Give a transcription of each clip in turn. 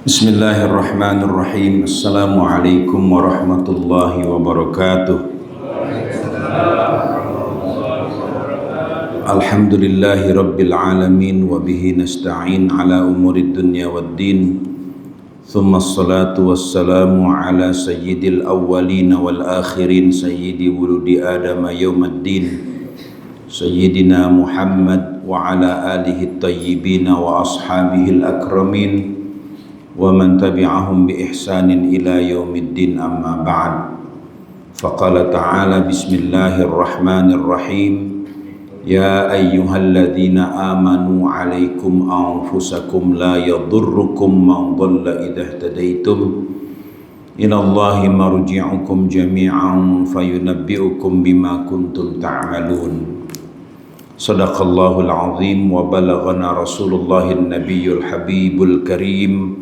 Bismillahirrahmanirrahim. Assalamualaikum warahmatullahi wabarakatuh. Alhamdulillahi rabbil alamin wa bihi nasta'in ala umurid dunya waddin. Thumma assalatu wassalamu ala sayyidil awwalin wal akhirin sayyidi wuludi adama yawmaddin sayyidina Muhammad wa ala alihi at-tayyibin wa ashabihil akramin wa man tabi'ahum bi ihsanin ila yaumiddin, amma ba'd. Faqala ta'ala bismillahirrahmanirrahim. Ya ayyuhalladzina amanu 'alaikum anfusakum la yadurrukum man dhalla idza ihtadaitum ila Allahi marji'ukum jami'an fayunabbi'ukum bima kuntum ta'malun. Sadaqallahul azim wa balaghana rasulullahin nabiyyul habibul karim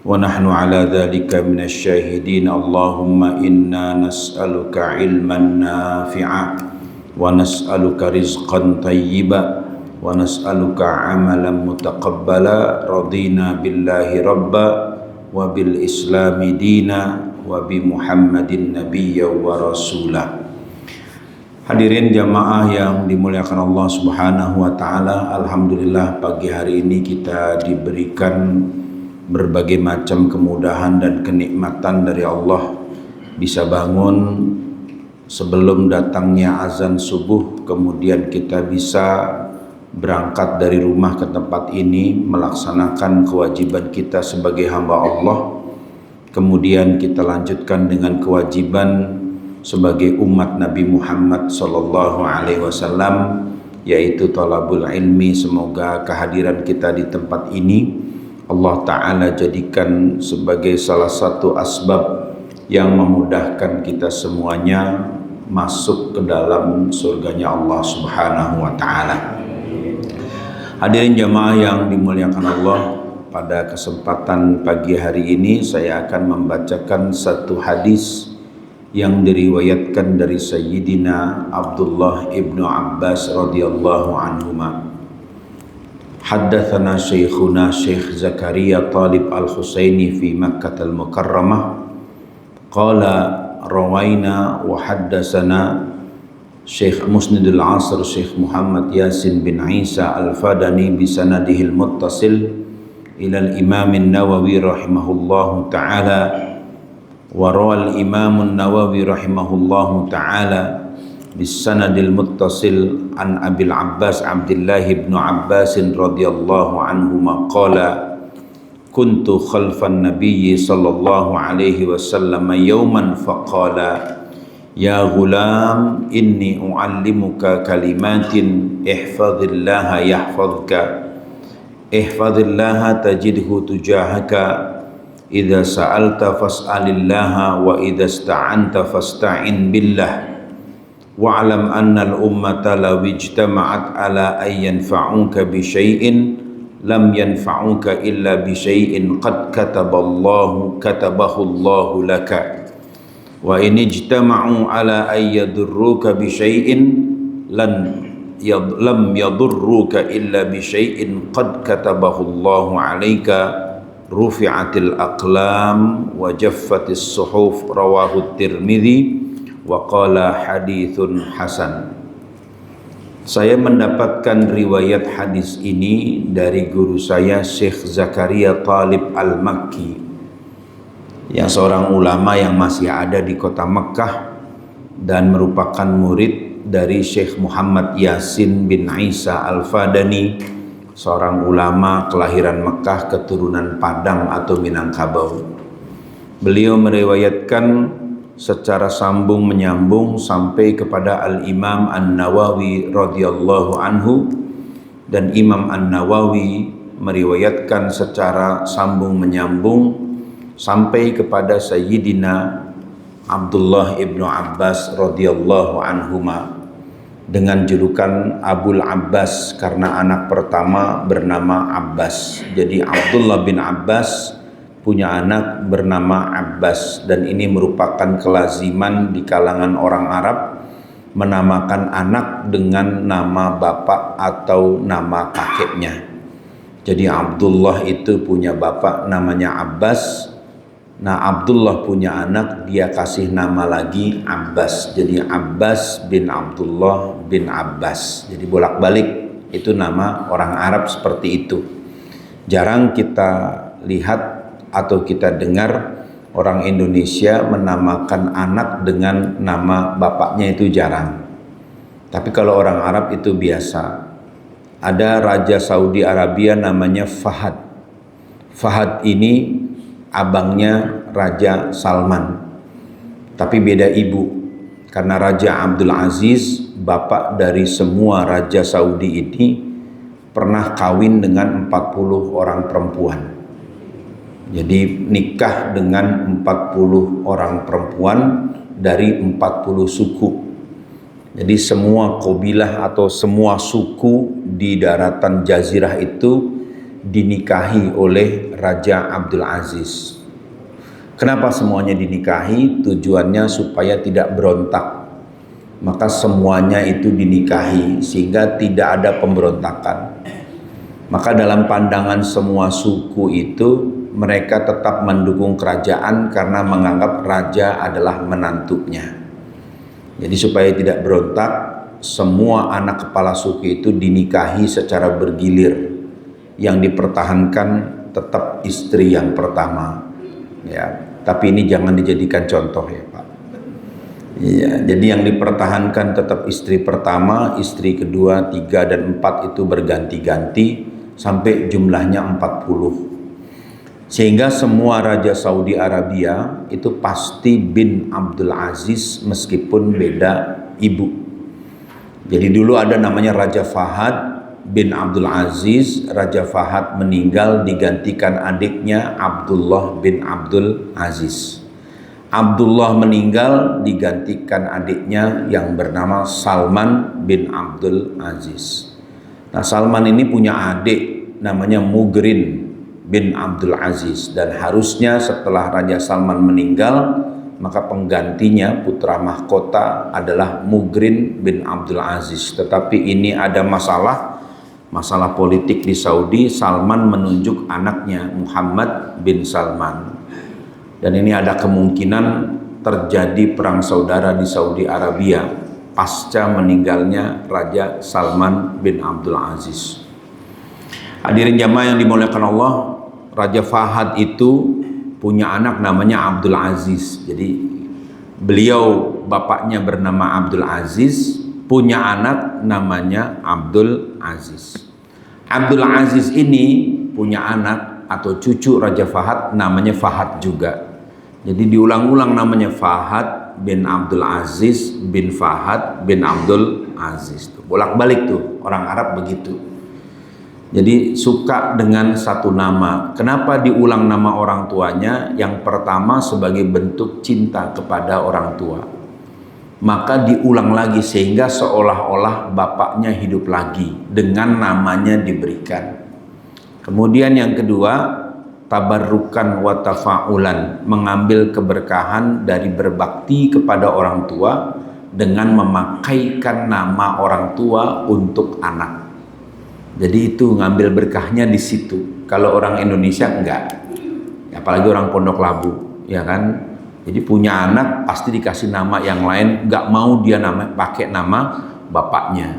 wa nahnu ala dhalika minasyahidin. Allahumma inna nas'aluka ilman nafi'a wa nas'aluka rizqan tayyiba wa nas'aluka amalan mutaqabbala. Radina billahi rabba wa bil islami dina wa bi Muhammadin nabiyya wa rasulah. Hadirin jamaah yang dimuliakan Allah Subhanahu wa taala, alhamdulillah pagi hari ini kita diberikan berbagai macam kemudahan dan kenikmatan dari Allah, bisa bangun sebelum datangnya azan subuh, kemudian kita bisa berangkat dari rumah ke tempat ini melaksanakan kewajiban kita sebagai hamba Allah, kemudian kita lanjutkan dengan kewajiban sebagai umat Nabi Muhammad sallallahu alaihi wasallam, yaitu talabul ilmi. Semoga kehadiran kita di tempat ini Allah Ta'ala jadikan sebagai salah satu asbab yang memudahkan kita semuanya masuk ke dalam surganya Allah Subhanahu wa Ta'ala. Hadirin jamaah yang dimuliakan Allah, pada kesempatan pagi hari ini saya akan membacakan satu hadis yang diriwayatkan dari Sayyidina Abdullah ibnu Abbas radhiyallahu anhuma. Haddatsana Syekhuna Syekh Zakaria Talib Al-Husaini fi Makkah Al-Mukarramah qala rawaina wa haddatsana Syekh Musnidul Asr Syekh Muhammad Yasin bin Isa Al-Fadani bi sanadihil muttasil ila al-Imam An-Nawawi rahimahullahu ta'ala. Wa rawal Imam An-Nawawi rahimahullahu ta'ala bisanadil muttasil an Abil Abbas Abdullah ibn Abbas radhiyallahu anhuma qala kuntu khalfan nabiyyi sallallahu alaihi wasallam yawman faqala ya ghulam inni uallimuka kalimatin ihfazillaha yahfazka ihfazillaha tajidhu tujahaka idza sa'alta fas'alillaha wa idza ista'anta fasta'in billah wa'lam anna al-ummata law ijtama'at ala an yanfa'uka bi syai'in lam yanfa'uka illa bi syai'in qad katabahu Allahu laka wa in ijtama'u ala an yadurruka bi syai'in lam yadurruka illa bi syai'in qad katabahu Allahu 'alaika rufi'atil aqlam wa jaffatis suhuf. Rawahu Tirmidzi wa qala hadithun hasan. Saya mendapatkan riwayat hadis ini dari guru saya Syekh Zakaria Talib Al-Makki, yang seorang ulama yang masih ada di kota Mekkah dan merupakan murid dari Syekh Muhammad Yasin bin Isa Al-Fadani, seorang ulama kelahiran Mekkah keturunan Padang atau Minangkabau. Beliau meriwayatkan secara sambung menyambung sampai kepada Al-Imam An-Nawawi radhiyallahu anhu, dan Imam An-Nawawi meriwayatkan secara sambung menyambung sampai kepada Sayyidina Abdullah ibnu Abbas radhiyallahu anhuma. dengan julukan Abul Abbas karena anak pertama bernama Abbas. Jadi Abdullah bin Abbas punya anak bernama Abbas, dan ini merupakan kelaziman di kalangan orang Arab menamakan anak dengan nama bapak atau nama kakeknya. Jadi Abdullah itu punya bapak namanya Abbas. Nah, Abdullah punya anak, dia kasih nama lagi Abbas. Jadi Abbas bin Abdullah bin Abbas. Jadi bolak-balik itu nama orang Arab seperti itu. Jarang kita lihat atau kita dengar orang Indonesia menamakan anak dengan nama bapaknya, itu jarang. Tapi kalau orang Arab itu biasa. Ada Raja Saudi Arabia namanya Fahad. Fahad ini abangnya Raja Salman, tapi beda ibu. Karena Raja Abdul Aziz, bapak dari semua Raja Saudi ini, pernah kawin dengan 40 orang perempuan. Jadi nikah dengan 40 orang perempuan dari 40 suku. Jadi semua kabilah atau semua suku di daratan Jazirah itu dinikahi oleh Raja Abdul Aziz. Kenapa semuanya dinikahi? Tujuannya supaya tidak berontak. Maka semuanya itu dinikahi sehingga tidak ada pemberontakan. Maka dalam pandangan semua suku itu, mereka tetap mendukung kerajaan karena menganggap raja adalah menantunya. Jadi supaya tidak berontak, semua anak kepala suku itu dinikahi secara bergilir. Yang dipertahankan tetap istri yang pertama, ya. Tapi ini jangan dijadikan contoh ya Pak. Ya, jadi yang dipertahankan tetap istri pertama, istri kedua, 3 dan 4 itu berganti-ganti sampai jumlahnya 40. Sehingga semua Raja Saudi Arabia itu pasti bin Abdul Aziz meskipun beda ibu. Jadi dulu ada namanya Raja Fahad bin Abdul Aziz. Raja Fahad meninggal, digantikan adiknya Abdullah bin Abdul Aziz. Abdullah meninggal, digantikan adiknya yang bernama Salman bin Abdul Aziz. Nah, Salman ini punya adik namanya Mugrin bin Abdul Aziz, dan harusnya setelah Raja Salman meninggal, maka penggantinya putra mahkota adalah Mugrin bin Abdul Aziz. Tetapi ini ada masalah politik di Saudi. Salman menunjuk anaknya Muhammad bin Salman, dan ini ada kemungkinan terjadi perang saudara di Saudi Arabia pasca meninggalnya Raja Salman bin Abdul Aziz. Hadirin jamaah yang dimuliakan Allah, Raja Fahad itu punya anak namanya Abdul Aziz. Jadi beliau bapaknya bernama Abdul Aziz, punya anak namanya Abdul Aziz. Abdul Aziz ini punya anak atau cucu Raja Fahad namanya Fahad juga. Jadi diulang-ulang namanya Fahad bin Abdul Aziz bin Fahad bin Abdul Aziz. Bolak-balik tuh orang Arab begitu. Jadi suka dengan satu nama. Kenapa diulang nama orang tuanya? Yang pertama sebagai bentuk cinta kepada orang tua. Maka diulang lagi sehingga seolah-olah bapaknya hidup lagi dengan namanya diberikan. Kemudian yang kedua, tabarrukan wa tafa'ulan, mengambil keberkahan dari berbakti kepada orang tua dengan memakaikan nama orang tua untuk anak. Jadi itu ngambil berkahnya di situ. Kalau orang Indonesia enggak, apalagi orang Pondok Labu, ya kan. Jadi punya anak pasti dikasih nama yang lain, enggak mau dia pakai nama bapaknya.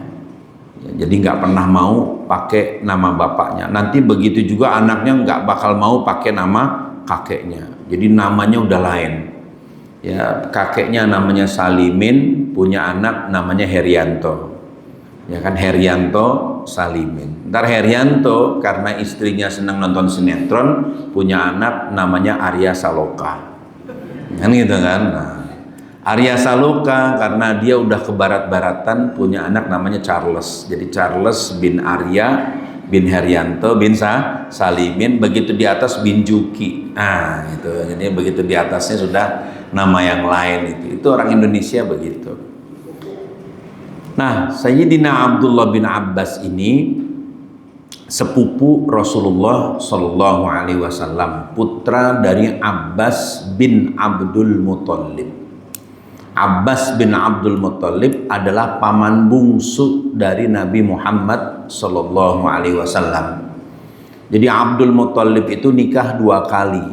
Jadi nggak pernah mau pakai nama bapaknya. Nanti begitu juga anaknya nggak bakal mau pakai nama kakeknya. Jadi namanya udah lain. Ya, kakeknya namanya Salimin, punya anak namanya Herianto. Ya kan, Herianto Salimin. Ntar Herianto karena istrinya senang nonton sinetron, punya anak namanya Arya Saloka. Kan gitu kan. Nah, Arya Saloka karena dia udah ke barat-baratan, punya anak namanya Charles. Jadi Charles bin Arya bin Herianto bin Salimin, begitu di atas bin Juki. Nah, itu. Jadi begitu di atasnya sudah nama yang lain itu. Itu orang Indonesia begitu. Nah, Sayyidina Abdullah bin Abbas ini sepupu Rasulullah Shallallahu Alaihi Wasallam, putra dari Abbas bin Abdul Muthalib. Abbas bin Abdul Muthalib adalah paman bungsu dari Nabi Muhammad Shallallahu Alaihi Wasallam. Jadi Abdul Muthalib itu nikah 2 kali.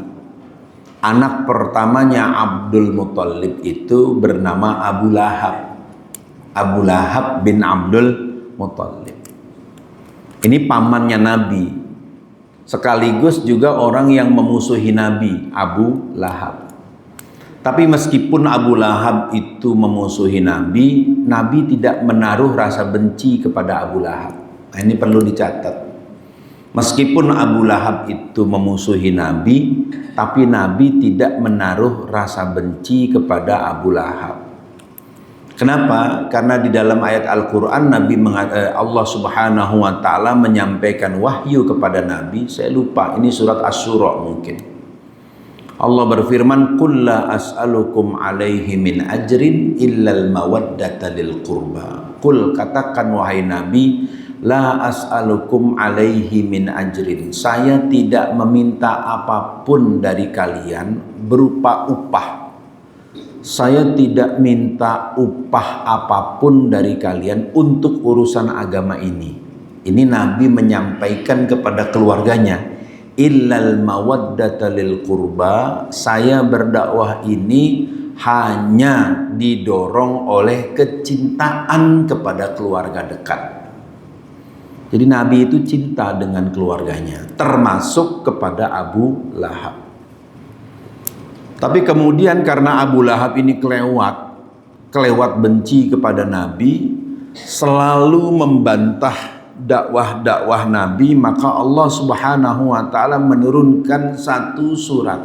Anak pertamanya Abdul Muthalib itu bernama Abu Lahab. Abu Lahab bin Abdul Muthalib. Ini pamannya Nabi, sekaligus juga orang yang memusuhi Nabi, Abu Lahab. Tapi meskipun Abu Lahab itu memusuhi Nabi, Nabi tidak menaruh rasa benci kepada Abu Lahab. Nah, ini perlu dicatat. Meskipun Abu Lahab itu memusuhi Nabi, tapi Nabi tidak menaruh rasa benci kepada Abu Lahab. Kenapa? Karena di dalam ayat Al-Quran Allah Subhanahu wa Ta'ala menyampaikan wahyu kepada Nabi. Saya lupa, ini surat Asy-Syura mungkin. Allah berfirman, "Qul la as'alukum alaihi min ajrin illal mawaddata lil qurba." Qul, katakan wahai Nabi, la as'alukum alaihi min ajrin. Saya tidak meminta apapun dari kalian berupa upah. Saya tidak minta upah apapun dari kalian untuk urusan agama ini. Ini Nabi menyampaikan kepada keluarganya, illal mawaddata lil qurba. Saya berdakwah ini hanya didorong oleh kecintaan kepada keluarga dekat. Jadi Nabi itu cinta dengan keluarganya, termasuk kepada Abu Lahab. Tapi kemudian karena Abu Lahab ini kelewat benci kepada Nabi, selalu membantah dakwah-dakwah Nabi, maka Allah Subhanahu wa Ta'ala menurunkan satu surat,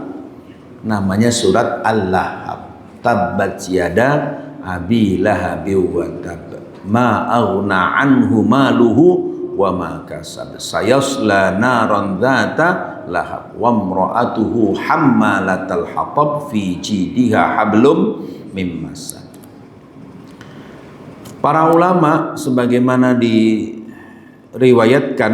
namanya surat Al-Lahab. Tabbat yada abi lahabi wa tab, ma aghna anhu maluhu wa ma kasab, sayasla naran dzata lahab, wa imra'atuhu hammalatal hatab, fi jidiha hablum mim masad. Para ulama sebagaimana diriwayatkan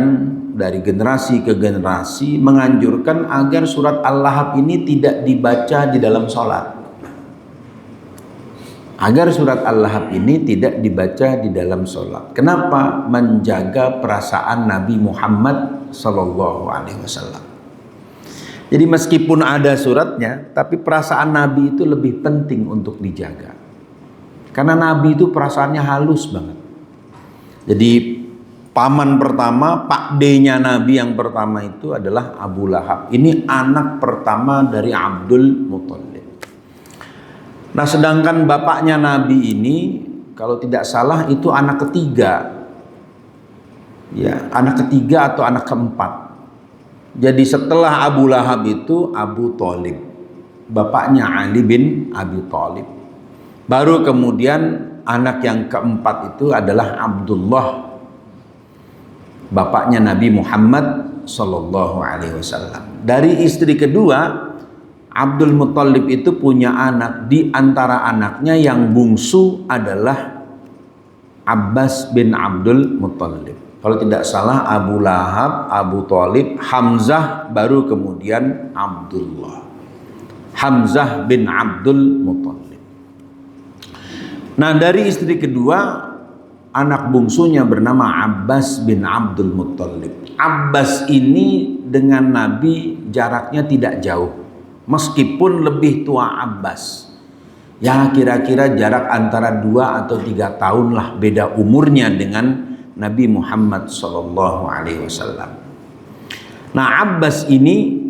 dari generasi ke generasi menganjurkan agar surat Al-Lahab ini tidak dibaca di dalam sholat. Agar surat Al-Lahab ini tidak dibaca di dalam sholat. Kenapa? Menjaga perasaan Nabi Muhammad Sallallahu Alaihi Wasallam. Jadi meskipun ada suratnya, tapi perasaan Nabi itu lebih penting untuk dijaga. Karena Nabi itu perasaannya halus banget. Jadi paman pertama, Pak D-nya Nabi yang pertama itu adalah Abu Lahab. Ini anak pertama dari Abdul Muthalib. Nah, sedangkan bapaknya Nabi ini kalau tidak salah itu anak ketiga. Ya, anak ketiga atau anak keempat. Jadi setelah Abu Lahab itu Abu Thalib, bapaknya Ali bin Abi Thalib. Baru kemudian anak yang keempat itu adalah Abdullah, bapaknya Nabi Muhammad Sallallahu Alaihi Wasallam. Dari istri kedua, Abdul Muthalib itu punya anak. Di antara anaknya yang bungsu adalah Abbas bin Abdul Muthalib. Kalau tidak salah Abu Lahab, Abu Thalib, Hamzah, baru kemudian Abdullah. Hamzah bin Abdul Muthalib. Nah, dari istri kedua, anak bungsunya bernama Abbas bin Abdul Muthalib. Abbas ini dengan Nabi jaraknya tidak jauh, meskipun lebih tua Abbas. Ya kira-kira jarak antara 2 atau 3 tahun lah beda umurnya dengan Nabi Muhammad Sallallahu Alaihi Wasallam. Nah, Abbas ini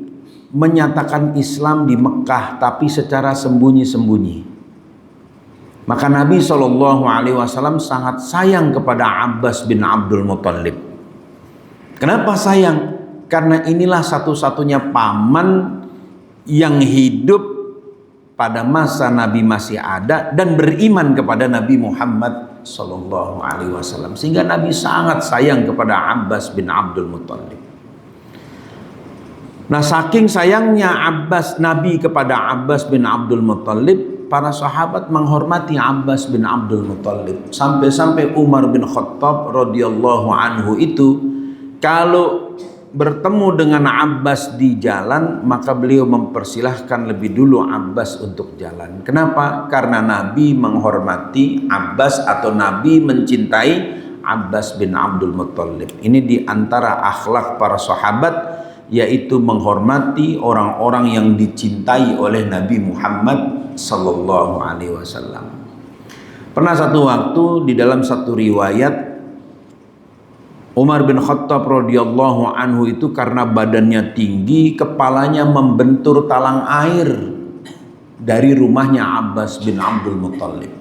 menyatakan Islam di Mekah, tapi secara sembunyi-sembunyi. Maka Nabi Sallallahu Alaihi Wasallam sangat sayang kepada Abbas bin Abdul Muthalib. Kenapa sayang? Karena inilah satu-satunya paman yang hidup pada masa Nabi masih ada dan beriman kepada Nabi Muhammad Sallallahu Alaihi Wasallam, sehingga Nabi sangat sayang kepada Abbas bin Abdul Muthalib. Nah, saking sayangnya Nabi kepada Abbas bin Abdul Muthalib, para sahabat menghormati Abbas bin Abdul Muthalib. Sampai-sampai Umar bin Khattab radhiyallahu anhu itu kalau bertemu dengan Abbas di jalan, maka beliau mempersilahkan lebih dulu Abbas untuk jalan. Kenapa? Karena Nabi menghormati Abbas atau Nabi mencintai Abbas bin Abdul Muthalib. Ini di antara akhlak para sahabat, yaitu menghormati orang-orang yang dicintai oleh Nabi Muhammad sallallahu alaihi wasallam. Pernah satu waktu di dalam satu riwayat, Umar bin Khattab radhiyallahu anhu itu karena badannya tinggi, kepalanya membentur talang air dari rumahnya Abbas bin Abdul Muthalib.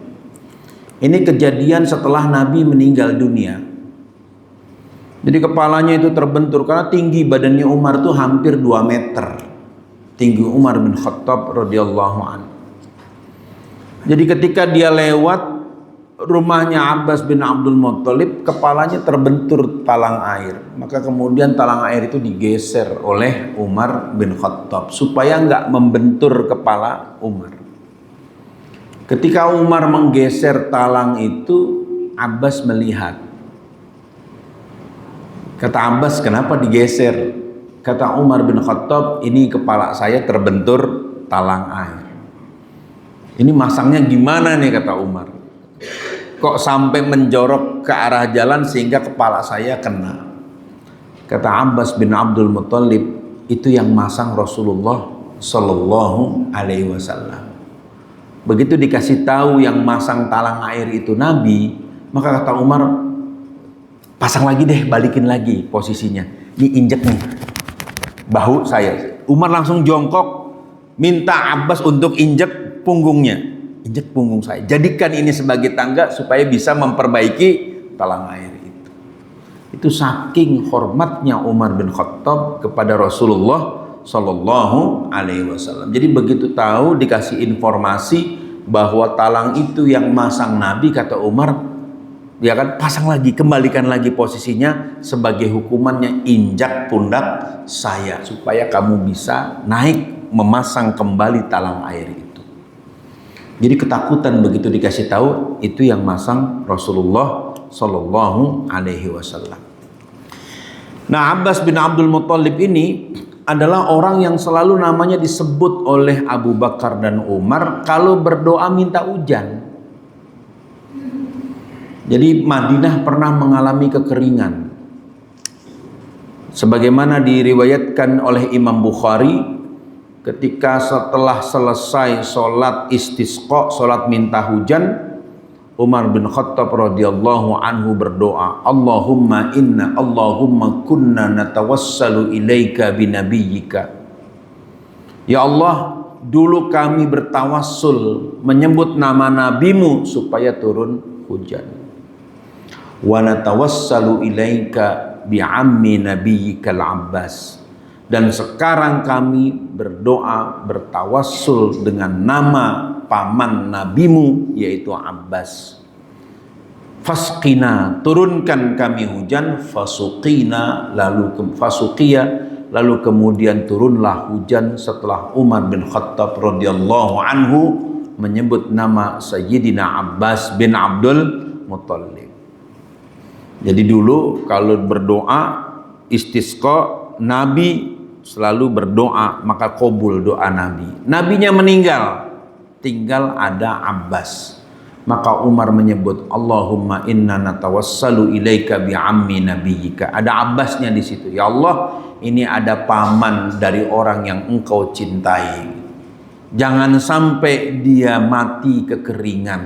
Ini kejadian setelah Nabi meninggal dunia. Jadi kepalanya itu terbentur karena tinggi badannya Umar itu hampir 2 meter. Tinggi Umar bin Khattab radhiyallahu anhu. Jadi ketika dia lewat rumahnya Abbas bin Abdul Muthalib, kepalanya terbentur talang air. Maka kemudian talang air itu digeser oleh Umar bin Khattab supaya nggak membentur kepala Umar. Ketika Umar menggeser talang itu, Abbas melihat. Kata Abbas, kenapa digeser? Kata Umar bin Khattab, ini kepala saya terbentur talang air. Ini masangnya gimana nih, kata Umar. Kok sampai menjorok ke arah jalan sehingga kepala saya kena. Kata Abbas bin Abdul Muthalib, itu yang masang Rasulullah sallallahu alaihi wasallam. Begitu dikasih tahu yang masang talang air itu Nabi, maka kata Umar, pasang lagi deh, balikin lagi posisinya. Ini injek nih bahu saya. Umar langsung jongkok minta Abbas untuk injek punggungnya. Injek punggung saya. Jadikan ini sebagai tangga supaya bisa memperbaiki talang air itu. Itu saking hormatnya Umar bin Khattab kepada Rasulullah sallallahu alaihi wasallam. Jadi begitu tahu, dikasih informasi bahwa talang itu yang masang Nabi, kata Umar, ya kan, pasang lagi, kembalikan lagi posisinya, sebagai hukumannya injak pundak saya supaya kamu bisa naik memasang kembali talang air itu. Jadi ketakutan begitu dikasih tahu itu yang masang Rasulullah sallallahu alaihi wasallam. Nah, Abbas bin Abdul Muthalib ini adalah orang yang selalu namanya disebut oleh Abu Bakar dan Umar kalau berdoa minta hujan. Jadi Madinah pernah mengalami kekeringan. Sebagaimana diriwayatkan oleh Imam Bukhari, ketika setelah selesai sholat istisqa, sholat minta hujan, Umar bin Khattab radhiyallahu anhu berdoa, Allahumma kunna natawassalu ilaika binabiyyika. Ya Allah, dulu kami bertawassul menyebut nama nabimu supaya turun hujan. Wa natawassalu ilaika bi'ammi nabiyyikal Abbas. Dan sekarang kami berdoa bertawassul dengan nama paman nabimu yaitu Abbas. Fasqina, turunkan kami hujan. Fasuqina, lalu kemudian turunlah hujan setelah Umar bin Khattab radhiyallahu anhu menyebut nama Sayyidina Abbas bin Abdul Muthalib. Jadi dulu kalau berdoa istisqa, Nabi selalu berdoa, maka qabul doa Nabi. Nabinya meninggal, tinggal ada Abbas. Maka Umar menyebut, Allahumma inna natawassalu ilaika bi'ammi nabiyyika. Ada Abbasnya di situ. Ya Allah, ini ada paman dari orang yang engkau cintai. Jangan sampai dia mati kekeringan.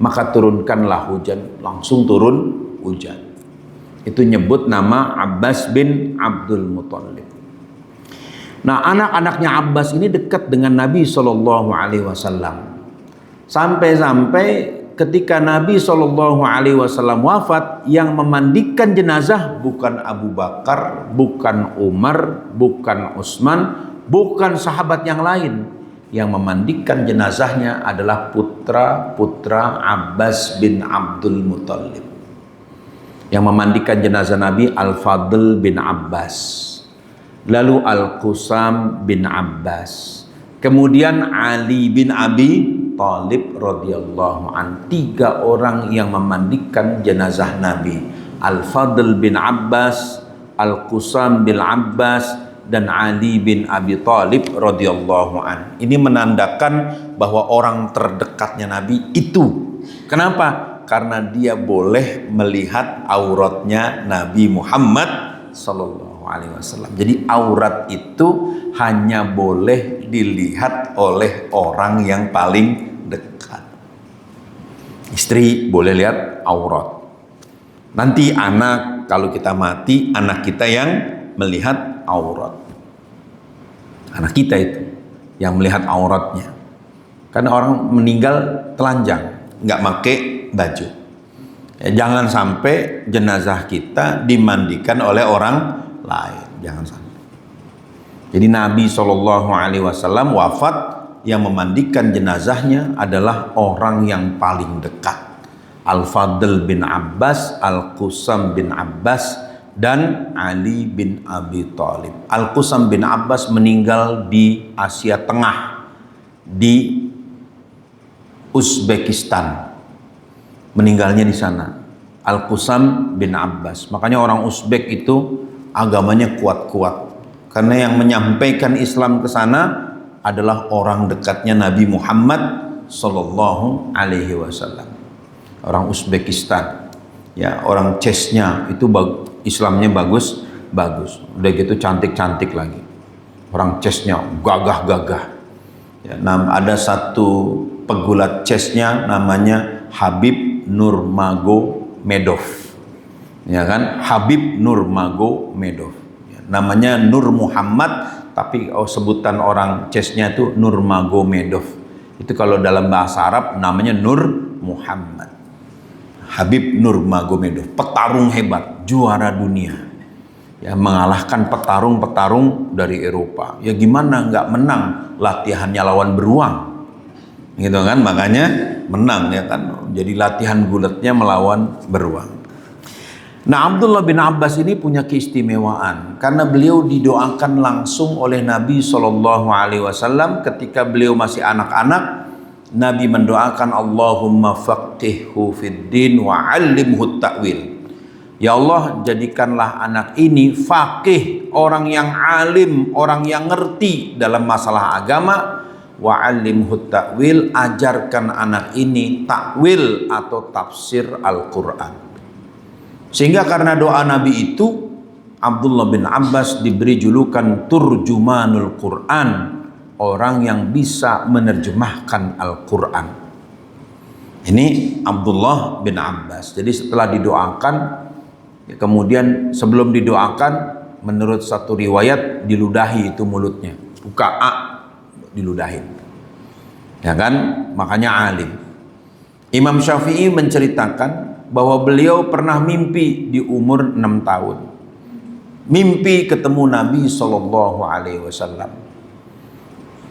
Maka turunkanlah hujan. Langsung turun hujan. Itu nyebut nama Abbas bin Abdul Muthalib. Nah, anak-anaknya Abbas ini dekat dengan Nabi Shallallahu Alaihi Wasallam. Sampai-sampai ketika Nabi Shallallahu Alaihi Wasallam wafat, yang memandikan jenazah bukan Abu Bakar, bukan Umar, bukan Utsman, bukan sahabat yang lain. Yang memandikan jenazahnya adalah putra-putra Abbas bin Abdul Muthalib. Yang memandikan jenazah Nabi Al-Fadl bin Abbas, lalu Al-Qusam bin Abbas, kemudian Ali bin Abi Thalib radhiyallahu an. 3 orang yang memandikan jenazah Nabi. Al-Fadl bin Abbas, Al-Qusam bin Abbas, dan Ali bin Abi Thalib radhiyallahu an. Ini menandakan bahwa orang terdekatnya Nabi itu. Kenapa? Karena dia boleh melihat auratnya Nabi Muhammad sallallahu alaihi wasallam. Jadi aurat itu hanya boleh dilihat oleh orang yang paling dekat. Istri boleh lihat aurat. Nanti anak, kalau kita mati, anak kita yang melihat aurat. Anak kita itu yang melihat auratnya. Karena orang meninggal telanjang, nggak pakai baju. Ya, jangan sampai jenazah kita dimandikan oleh orang lain, jangan sampai. Jadi Nabi SAW wafat, yang memandikan jenazahnya adalah orang yang paling dekat. Al-Fadl bin Abbas, Al-Qusam bin Abbas, dan Ali bin Abi Thalib. Al-Qusam bin Abbas meninggal di Asia Tengah, di Uzbekistan. Meninggalnya di sana. Al-Qusam bin Abbas. Makanya orang Uzbek itu agamanya kuat-kuat. Karena yang menyampaikan Islam ke sana adalah orang dekatnya Nabi Muhammad sallallahu alaihi wasallam. Orang Uzbekistan. Ya, orang Chechnya itu Islamnya bagus. Udah gitu cantik-cantik lagi. Orang Chechnya gagah-gagah. Ya, ada satu pegulat Chechnya namanya Habib Nurmagomedov, ya kan? Habib Nurmagomedov, ya, namanya Nur Muhammad, tapi sebutan orang Chechnya itu Nurmagomedov. Itu kalau dalam bahasa Arab namanya Nur Muhammad. Habib Nurmagomedov, petarung hebat, juara dunia, ya, mengalahkan petarung-petarung dari Eropa. Ya gimana nggak menang, latihannya lawan beruang, gitu kan? Makanya menang, ya kan? Jadi latihan gulatnya melawan beruang. Nah, Abdullah bin Abbas ini punya keistimewaan karena beliau didoakan langsung oleh Nabi SAW ketika beliau masih anak-anak. Nabi mendoakan, Allahumma faqihhu fid din wa 'allimhu ta'wil. Ya Allah, jadikanlah anak ini faqih, orang yang alim, orang yang ngerti dalam masalah agama. Wa 'allimhu ta'wil, ajarkan anak ini takwil atau tafsir Al-Quran. Sehingga karena doa Nabi itu, Abdullah bin Abbas diberi julukan Turjumanul Quran, orang yang bisa menerjemahkan Al-Quran. Ini Abdullah bin Abbas. Jadi setelah didoakan, ya, kemudian sebelum didoakan, menurut satu riwayat diludahi itu mulutnya, buka diludahin, ya kan? Makanya alim. Imam Syafi'i menceritakan bahwa beliau pernah mimpi di umur 6 tahun. Mimpi ketemu Nabi SAW.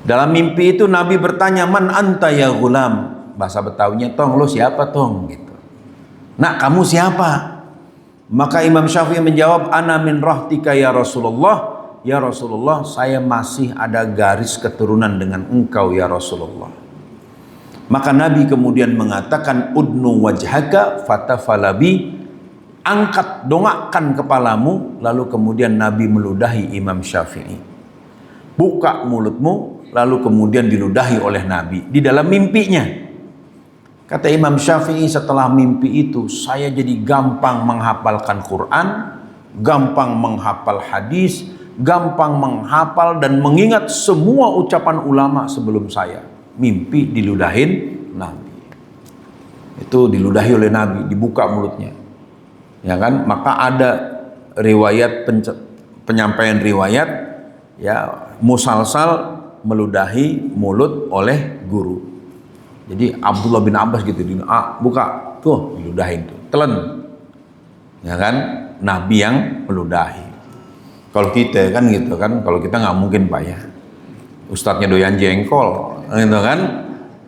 Dalam mimpi itu Nabi bertanya, man anta ya gulam. Bahasa Betawinya, tong, lo siapa tong? Gitu. Nak, kamu siapa? Maka Imam Syafi'i menjawab, ana min rahtika ya Rasulullah. Ya Rasulullah, saya masih ada garis keturunan dengan engkau ya Rasulullah. Maka Nabi kemudian mengatakan, udnu wajhaka fatafalabi, angkat, dongakkan kepalamu. Lalu kemudian Nabi meludahi Imam Syafi'i. Buka mulutmu, lalu kemudian diludahi oleh Nabi di dalam mimpinya. Kata Imam Syafi'i, setelah mimpi itu saya jadi gampang menghafalkan Quran, gampang menghafal hadis, gampang menghafal dan mengingat semua ucapan ulama sebelum saya. Mimpi diludahin Nabi. Itu diludahi oleh Nabi, dibuka mulutnya. Ya kan? Maka ada riwayat penyampaian riwayat, ya, musalsal meludahi mulut oleh guru. Jadi Abdullah bin Abbas gitu, buka, tuh diludahin tuh, telan. Ya kan? Nabi yang meludahi. Kalau kita kan gitu kan, kalau kita nggak mungkin Pak ya. Ustadznya doyan jengkol, gitu kan?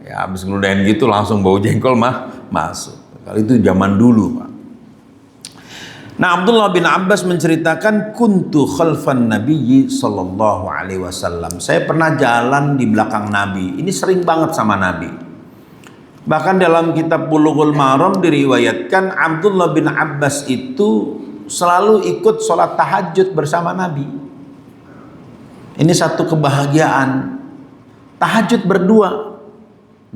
Ya habis ngeludahin gitu langsung bau jengkol masuk. Kalau itu zaman dulu Pak. Nah, Abdullah bin Abbas menceritakan, kuntu khalfan Nabiyyi sallallahu alaihi wasallam. Saya pernah jalan di belakang Nabi. Ini sering banget sama Nabi. Bahkan dalam kitab Bulughul Maram diriwayatkan Abdullah bin Abbas itu selalu ikut sholat tahajud bersama Nabi. Ini satu kebahagiaan. Tahajud berdua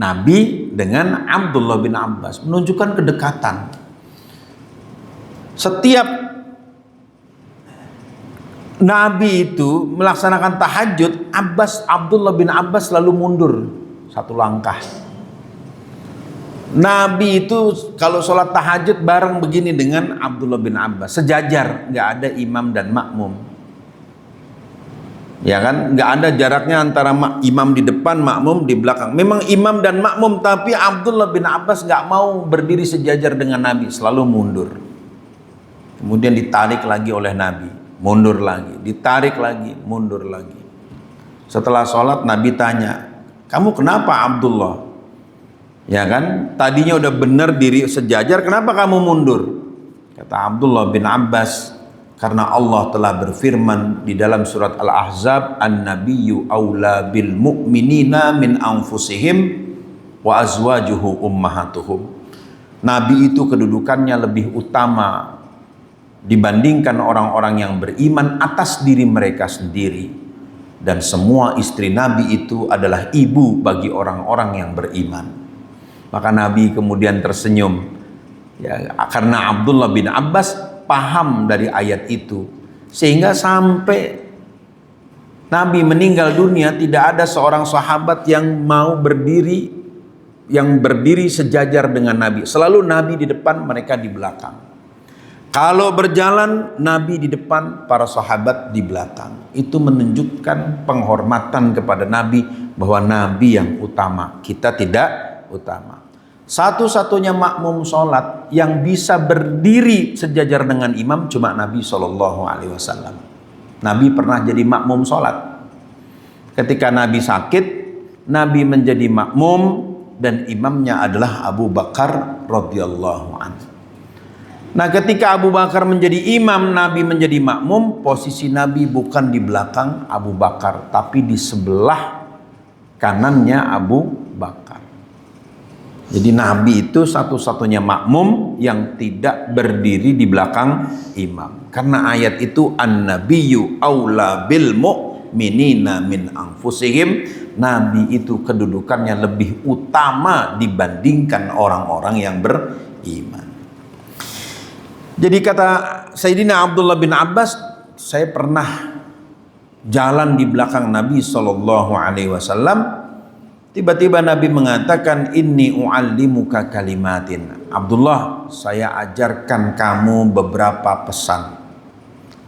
Nabi dengan Abdullah bin Abbas, menunjukkan kedekatan. Setiap Nabi itu melaksanakan tahajud, Abdullah bin Abbas selalu mundur satu langkah. Nabi itu kalau sholat tahajud bareng begini dengan Abdullah bin Abbas, sejajar, nggak ada imam dan makmum, ya kan? Nggak ada jaraknya antara imam di depan, makmum di belakang. Memang imam dan makmum, tapi Abdullah bin Abbas nggak mau berdiri sejajar dengan Nabi, selalu mundur. Kemudian ditarik lagi oleh Nabi, mundur lagi, ditarik lagi, mundur lagi. Setelah sholat Nabi tanya, kamu kenapa Abdullah? Ya kan, tadinya udah benar diri sejajar, kenapa kamu mundur? Kata Abdullah bin Abbas, karena Allah telah berfirman di dalam surat Al-Ahzab, An-Nabiyyu aula bil mu'minina min anfusihim wa azwajuhu ummahatuhum. Nabi itu kedudukannya lebih utama dibandingkan orang-orang yang beriman atas diri mereka sendiri, dan semua istri Nabi itu adalah ibu bagi orang-orang yang beriman. Maka Nabi kemudian tersenyum, ya, karena Abdullah bin Abbas paham dari ayat itu, sehingga sampai Nabi meninggal dunia tidak ada seorang sahabat yang mau berdiri, yang berdiri sejajar dengan Nabi. Selalu Nabi di depan, mereka di belakang. Kalau berjalan, Nabi di depan, para sahabat di belakang. Itu menunjukkan penghormatan kepada Nabi, bahwa Nabi yang utama, kita tidak utama. Satu-satunya makmum sholat yang bisa berdiri sejajar dengan imam cuma Nabi SAW. Nabi pernah jadi makmum sholat. Ketika Nabi sakit, Nabi menjadi makmum dan imamnya adalah Abu Bakar radhiyallahu anhu. Nah, ketika Abu Bakar menjadi imam, Nabi menjadi makmum, posisi Nabi bukan di belakang Abu Bakar, tapi di sebelah kanannya Abu Bakar. Jadi Nabi itu satu-satunya makmum yang tidak berdiri di belakang imam. Karena ayat itu An-Nabiyyu aula bil mu'minina min anfusihim. Nabi itu kedudukannya lebih utama dibandingkan orang-orang yang beriman. Jadi kata Sayyidina Abdullah bin Abbas, saya pernah jalan di belakang Nabi SAW. Tiba-tiba Nabi mengatakan, inni u'allimuka kalimatin. Abdullah, saya ajarkan kamu beberapa pesan.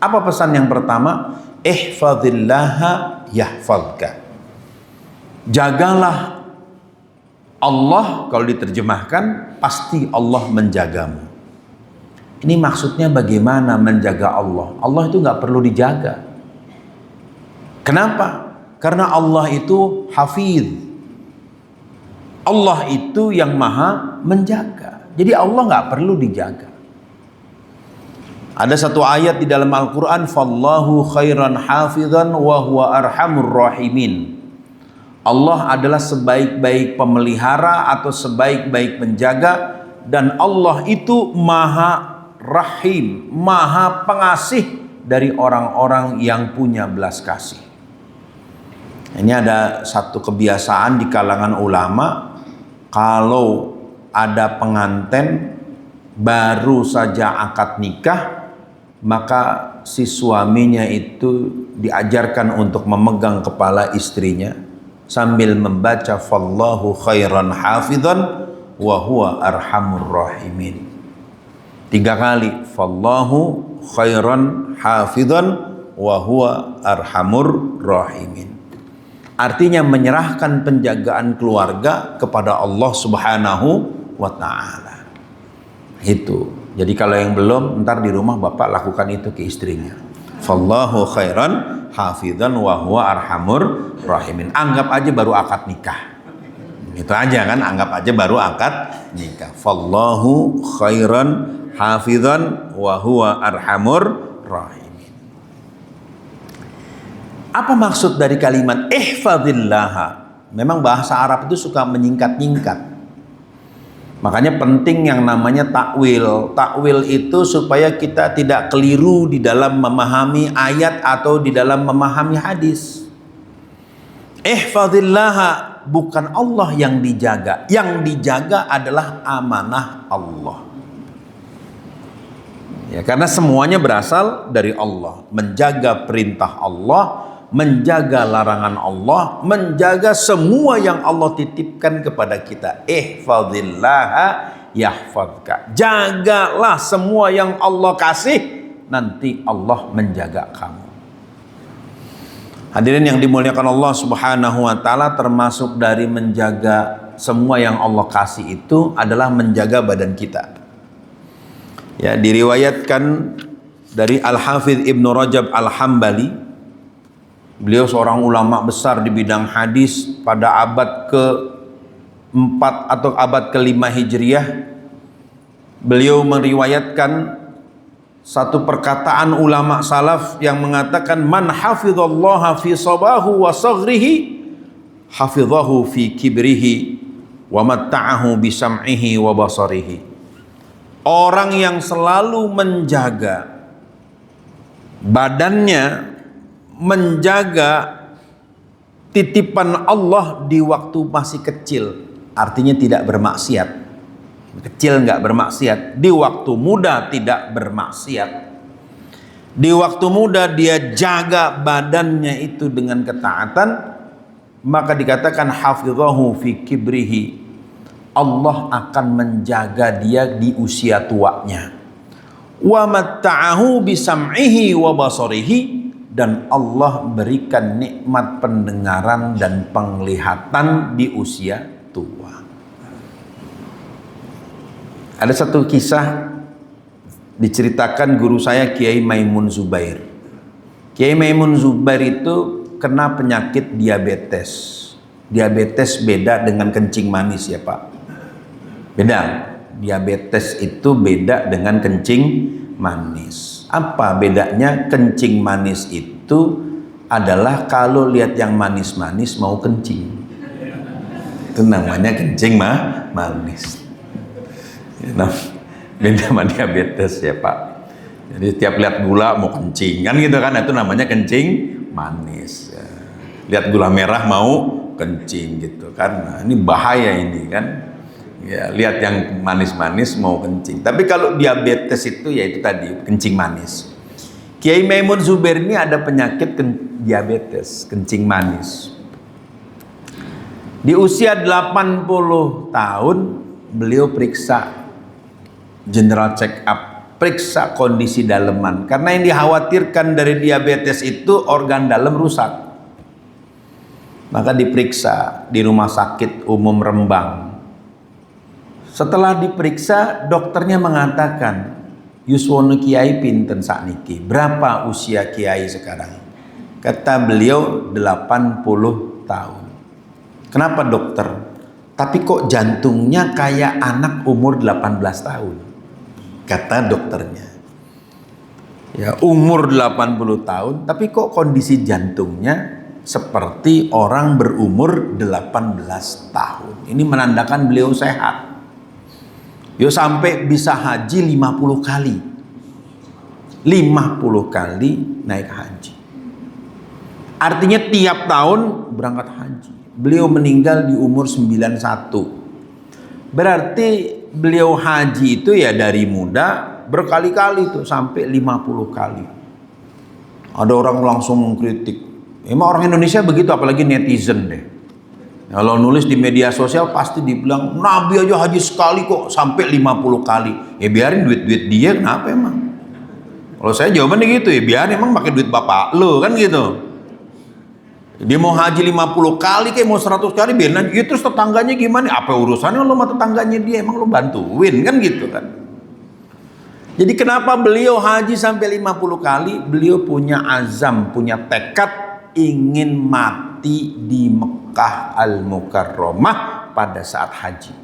Apa pesan yang pertama? Ihfazillaha yahfazka. Jagalah Allah, kalau diterjemahkan pasti Allah menjagamu. Ini maksudnya bagaimana menjaga Allah? Allah itu nggak perlu dijaga. Kenapa? Karena Allah itu hafiz. Allah itu yang maha menjaga. Jadi Allah nggak perlu dijaga. Ada satu ayat di dalam Al-Quran, Fallahu khairan hafizan wa huwa arhamur rahimin. Allah adalah sebaik-baik pemelihara atau sebaik-baik penjaga, dan Allah itu maha rahim, maha pengasih dari orang-orang yang punya belas kasih. Ini ada satu kebiasaan di kalangan ulama, kalau ada pengantin baru saja akad nikah, maka si suaminya itu diajarkan untuk memegang kepala istrinya sambil membaca Fallahu khairan hafizan wa huwa arhamur rahimin. 3 kali, Fallahu khairan hafizan wa huwa arhamur rahimin. Artinya menyerahkan penjagaan keluarga kepada Allah Subhanahu wa ta'ala. Itu. Jadi kalau yang belum, ntar di rumah bapak lakukan itu ke istrinya. Fallahu khairan hafizan wa huwa arhamur rahimin. Anggap aja baru akad nikah. Itu aja kan, anggap aja baru akad nikah. Fallahu khairan hafizan wa huwa arhamur rahim. Apa maksud dari kalimat ihfazillaha? Memang bahasa Arab itu suka menyingkat-nyingkat. Makanya penting yang namanya takwil. Takwil itu supaya kita tidak keliru di dalam memahami ayat atau di dalam memahami hadis. Ihfazillaha, bukan Allah yang dijaga. Yang dijaga adalah amanah Allah. Ya, karena semuanya berasal dari Allah. Menjaga perintah Allah, menjaga larangan Allah, menjaga semua yang Allah titipkan kepada kita. Ihfazillaha yahfazka. Jagalah semua yang Allah kasih, nanti Allah menjaga kamu. Hadirin yang dimuliakan Allah Subhanahu wa taala, termasuk dari menjaga semua yang Allah kasih itu adalah menjaga badan kita. Ya, diriwayatkan dari Al-Hafidz Ibnu Rajab Al-Hambali. Beliau seorang ulama besar di bidang hadis pada abad ke-4 atau abad ke-5 Hijriah. Beliau meriwayatkan satu perkataan ulama salaf yang mengatakan, man hafizallaha fi sabahu wa saghrihi hafizahu fi kibrihi wa matta'ahu bi sam'ihi wa basarihi. Orang yang selalu menjaga badannya, menjaga titipan Allah di waktu masih kecil, artinya tidak bermaksiat. Kecil nggak bermaksiat, di waktu muda tidak bermaksiat. Di waktu muda dia jaga badannya itu dengan ketaatan, maka dikatakan hafizahu fi kibrihi. Allah akan menjaga dia di usia tuanya. Wa matta'ahu bi sam'ihi wa basarihi, dan Allah berikan nikmat pendengaran dan penglihatan di usia tua. Ada satu kisah diceritakan guru saya Kiai Maimun Zubair. Kiai Maimun Zubair itu kena penyakit diabetes. Diabetes beda dengan kencing manis ya Pak. Beda. Diabetes itu beda dengan kencing manis. Apa bedanya? Kencing manis itu adalah kalau lihat yang manis-manis mau kencing. Itu namanya kencing manis. Nah, beda sama diabetes ya Pak. Jadi setiap lihat gula mau kencing kan gitu kan, itu namanya kencing manis. Lihat gula merah mau kencing gitu kan. Nah, ini bahaya ini kan. Ya, lihat yang manis-manis mau kencing. Tapi kalau diabetes itu ya itu tadi kencing manis. Kiai Maimun Zubair ini ada penyakit diabetes, kencing manis. Di usia 80 tahun beliau periksa general check up, periksa kondisi daleman. Karena yang dikhawatirkan dari diabetes itu organ dalam rusak. Maka diperiksa di Rumah Sakit Umum Rembang. Setelah diperiksa, dokternya mengatakan, yuswono kiai pinten sakniki. Berapa usia kiai sekarang? Kata beliau 80 tahun. Kenapa dokter? Tapi kok jantungnya kayak anak umur 18 tahun? Kata dokternya. Ya, umur 80 tahun, tapi kok kondisi jantungnya seperti orang berumur 18 tahun. Ini menandakan beliau sehat. Yo sampai bisa haji 50 kali. 50 kali naik haji. Artinya tiap tahun berangkat haji. Beliau meninggal di umur 91. Berarti beliau haji itu ya dari muda berkali-kali tuh sampai 50 kali. Ada orang langsung mengkritik. Emang orang Indonesia begitu, apalagi netizen deh. Kalau nulis di media sosial pasti dibilang Nabi aja haji sekali kok sampai 50 kali. Ya biarin duit-duit dia, kenapa emang? Kalau saya jawabannya gitu, ya biarin emang pakai duit bapak lo kan gitu. Dia mau haji 50 kali kayak mau 100 kali biarin aja. Terus tetangganya gimana? Apa urusannya lo sama tetangganya dia? Emang lo bantuin kan gitu kan. Jadi kenapa beliau haji sampai 50 kali? Beliau punya azam, punya tekad ingin mati di Mekah Al-Mukarramah pada saat haji.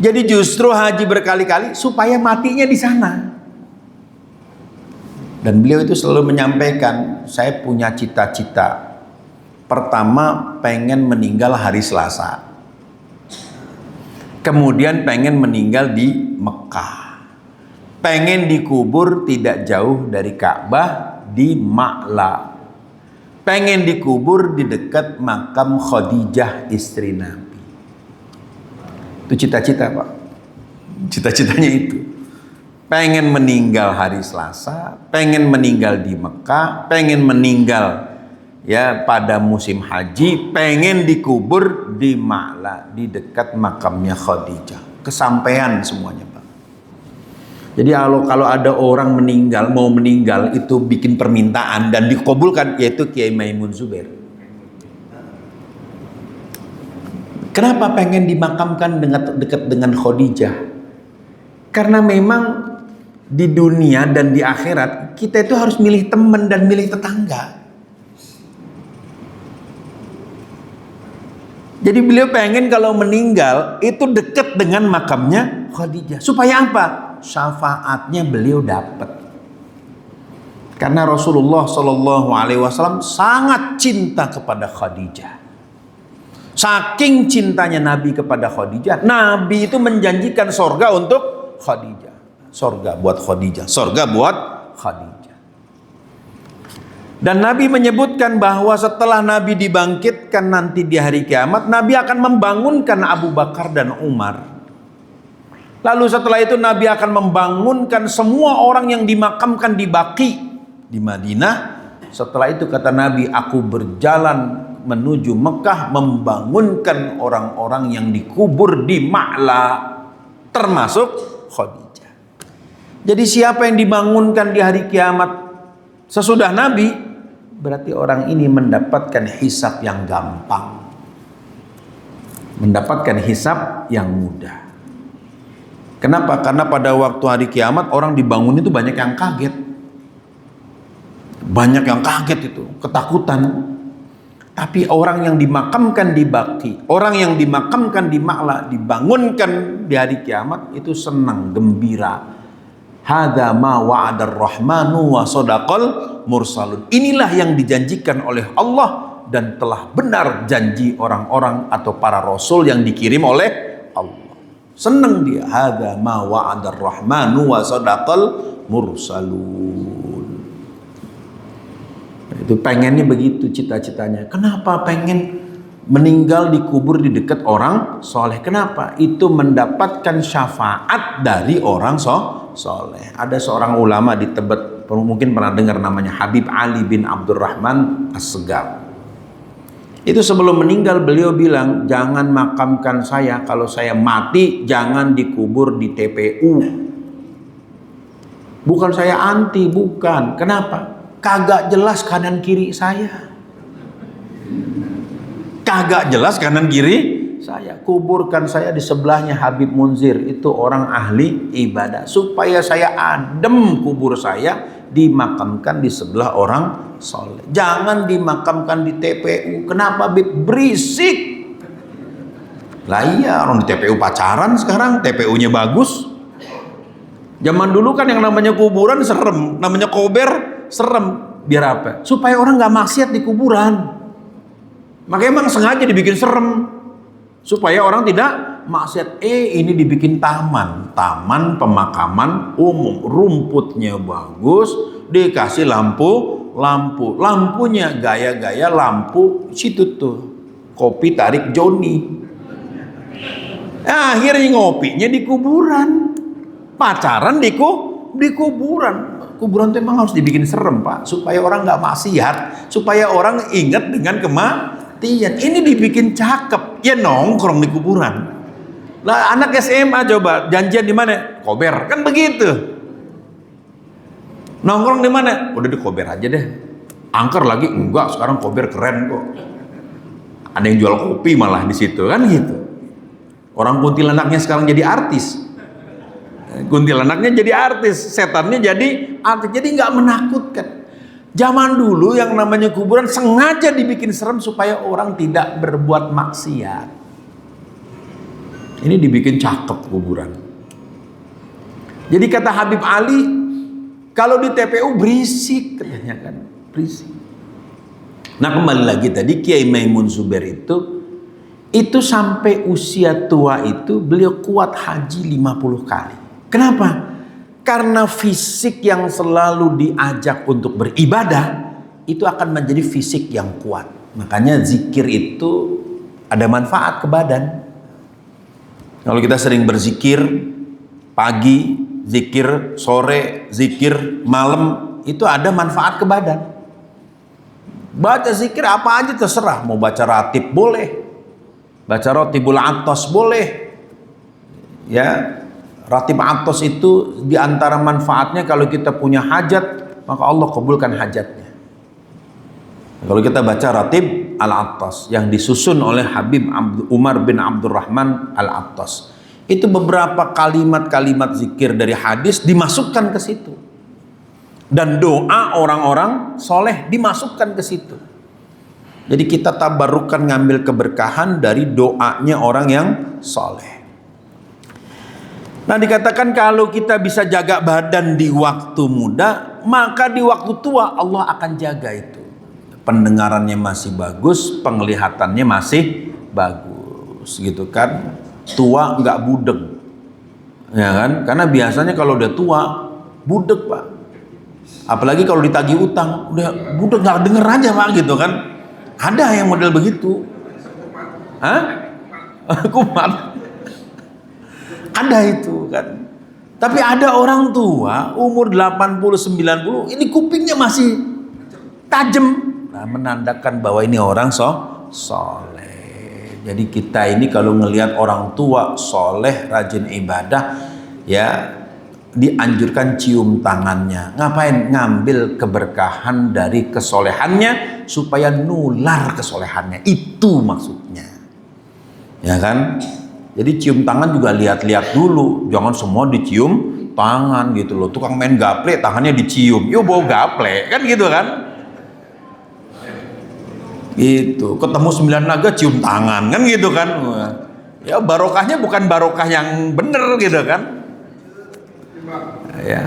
Jadi justru haji berkali-kali supaya matinya di sana. Dan beliau itu selalu menyampaikan, saya punya cita-cita. Pertama, pengen meninggal hari Selasa. Kemudian pengen meninggal di Mekah. Pengen dikubur tidak jauh dari Ka'bah di Ma'la. Pengen dikubur di dekat makam Khadijah istri Nabi. Itu cita-cita, Pak. Cita-citanya itu. Pengen meninggal hari Selasa, pengen meninggal di Mekah, pengen meninggal ya pada musim haji, pengen dikubur di Ma'la, di dekat makamnya Khadijah. Kesampaian semuanya, Pak. Jadi kalau ada orang meninggal, mau meninggal itu bikin permintaan dan dikabulkan, yaitu Kiai Maimun Zubair. Kenapa pengen dimakamkan dekat dengan Khadijah? Karena memang di dunia dan di akhirat kita itu harus milih teman dan milih tetangga. Jadi beliau pengen kalau meninggal itu dekat dengan makamnya Khadijah. Supaya apa? Syafaatnya beliau dapat. Karena Rasulullah Shallallahu Alaihi Wasallam sangat cinta kepada Khadijah. Saking cintanya Nabi kepada Khadijah, Nabi itu menjanjikan sorga untuk Khadijah. Sorga buat Khadijah. Sorga buat Khadijah. Dan Nabi menyebutkan bahwa setelah Nabi dibangkitkan nanti di hari kiamat, Nabi akan membangunkan Abu Bakar dan Umar. Lalu setelah itu Nabi akan membangunkan semua orang yang dimakamkan di Baqi di Madinah. Setelah itu kata Nabi, aku berjalan menuju Mekah membangunkan orang-orang yang dikubur di Ma'la, termasuk Khadijah. Jadi siapa yang dibangunkan di hari kiamat sesudah Nabi, berarti orang ini mendapatkan hisab yang gampang, mendapatkan hisab yang mudah. Kenapa? Karena pada waktu hari kiamat orang dibangun itu banyak yang kaget. Banyak yang kaget itu, ketakutan. Tapi orang yang dimakamkan di Baqi, orang yang dimakamkan di Ma'la, dibangunkan di hari kiamat itu senang, gembira. Hadza ma wa'adar rahmanu wa sadaqal mursalun. Inilah yang dijanjikan oleh Allah dan telah benar janji orang-orang atau para rasul yang dikirim oleh Allah. Senang dia. Hadza ma wa'adar rahmanu wa sadaqal mursalun. Itu pengennya begitu cita-citanya. Kenapa pengen meninggal dikubur di dekat orang soleh? Kenapa? Itu mendapatkan syafaat dari orang soleh. Ada seorang ulama di Tebet, mungkin pernah dengar namanya Habib Ali bin Abdurrahman As-Segaf. Itu sebelum meninggal beliau bilang, jangan makamkan saya, kalau saya mati jangan dikubur di TPU. Bukan saya anti, bukan. Kenapa? Kagak jelas kanan kiri saya. Kagak jelas kanan kiri saya. Kuburkan saya di sebelahnya Habib Munzir, itu orang ahli ibadah. Supaya saya adem, kubur saya dimakamkan di sebelah orang soleh. Jangan dimakamkan di TPU. Kenapa, Bib? Berisik. Lah iya, orang di TPU pacaran, sekarang TPU-nya bagus. Zaman dulu kan yang namanya kuburan serem, namanya kober serem. Biar apa? Supaya orang nggak maksiat di kuburan. Makanya emang sengaja dibikin serem supaya orang tidak maksiat. Ini dibikin taman pemakaman umum, rumputnya bagus, dikasih lampunya gaya-gaya lampu situ tuh, kopi tarik Joni. Akhirnya ngopinya di kuburan, pacaran di kuburan. Kuburan itu memang harus dibikin serem, Pak, supaya orang nggak maksiat, supaya orang ingat dengan kematian. Ini dibikin cakep, ya nongkrong di kuburan. Lah anak SMA coba janjian di mana? Kober, kan begitu. Nongkrong di mana? Udah di kober aja deh. Angker lagi enggak, sekarang kober keren kok. Ada yang jual kopi malah di situ, kan gitu. Orang kuntilanaknya sekarang jadi artis. Kuntilanaknya jadi artis, setannya jadi artis, jadi nggak menakutkan. Zaman dulu yang namanya kuburan sengaja dibikin serem supaya orang tidak berbuat maksiat. Ini dibikin cakep kuburan. Jadi kata Habib Ali, kalau di TPU berisik, katanya kan berisik. Nah kembali lagi tadi Kiai Maimun Zubair itu Itu sampai usia tua itu beliau kuat haji 50 kali. Kenapa? Karena fisik yang selalu diajak untuk beribadah itu akan menjadi fisik yang kuat. Makanya zikir itu ada manfaat ke badan. Kalau kita sering berzikir pagi, zikir sore, zikir malam, itu ada manfaat ke badan. Baca zikir apa aja terserah, mau baca ratib boleh, baca ratibul atos boleh. Ya, ratib atos itu diantara manfaatnya kalau kita punya hajat, maka Allah kabulkan hajatnya. Kalau kita baca ratib al-atos yang disusun oleh Habib Umar bin Abdurrahman al-Attas, itu beberapa kalimat-kalimat zikir dari hadis dimasukkan ke situ. Dan doa orang-orang soleh dimasukkan ke situ. Jadi kita tabarrukan ngambil keberkahan dari doanya orang yang soleh. Nah, dikatakan kalau kita bisa jaga badan di waktu muda, maka di waktu tua Allah akan jaga itu. Pendengarannya masih bagus, penglihatannya masih bagus, gitu kan? Tua nggak budeg, ya kan? Karena biasanya kalau udah tua budeg, Pak. Apalagi kalau ditagih utang, udah budeg nggak denger aja, Pak, gitu kan? Ada yang model begitu. Hah? Kumat. Ada itu kan. Tapi ada orang tua umur 80-90, ini kupingnya masih tajam. Nah, menandakan bahwa ini orang soleh. Jadi kita ini kalau ngelihat orang tua soleh, rajin ibadah, ya dianjurkan cium tangannya. Ngapain? Ngambil keberkahan dari kesolehannya supaya nular kesolehannya. Itu maksudnya. Ya kan? Jadi cium tangan juga lihat-lihat dulu. Jangan semua dicium tangan gitu loh. Tukang main gaple tangannya dicium. Yo bau gaple kan gitu kan? Gitu. Ketemu 9 naga cium tangan kan gitu kan? Ya barokahnya bukan barokah yang bener gitu kan? Ya.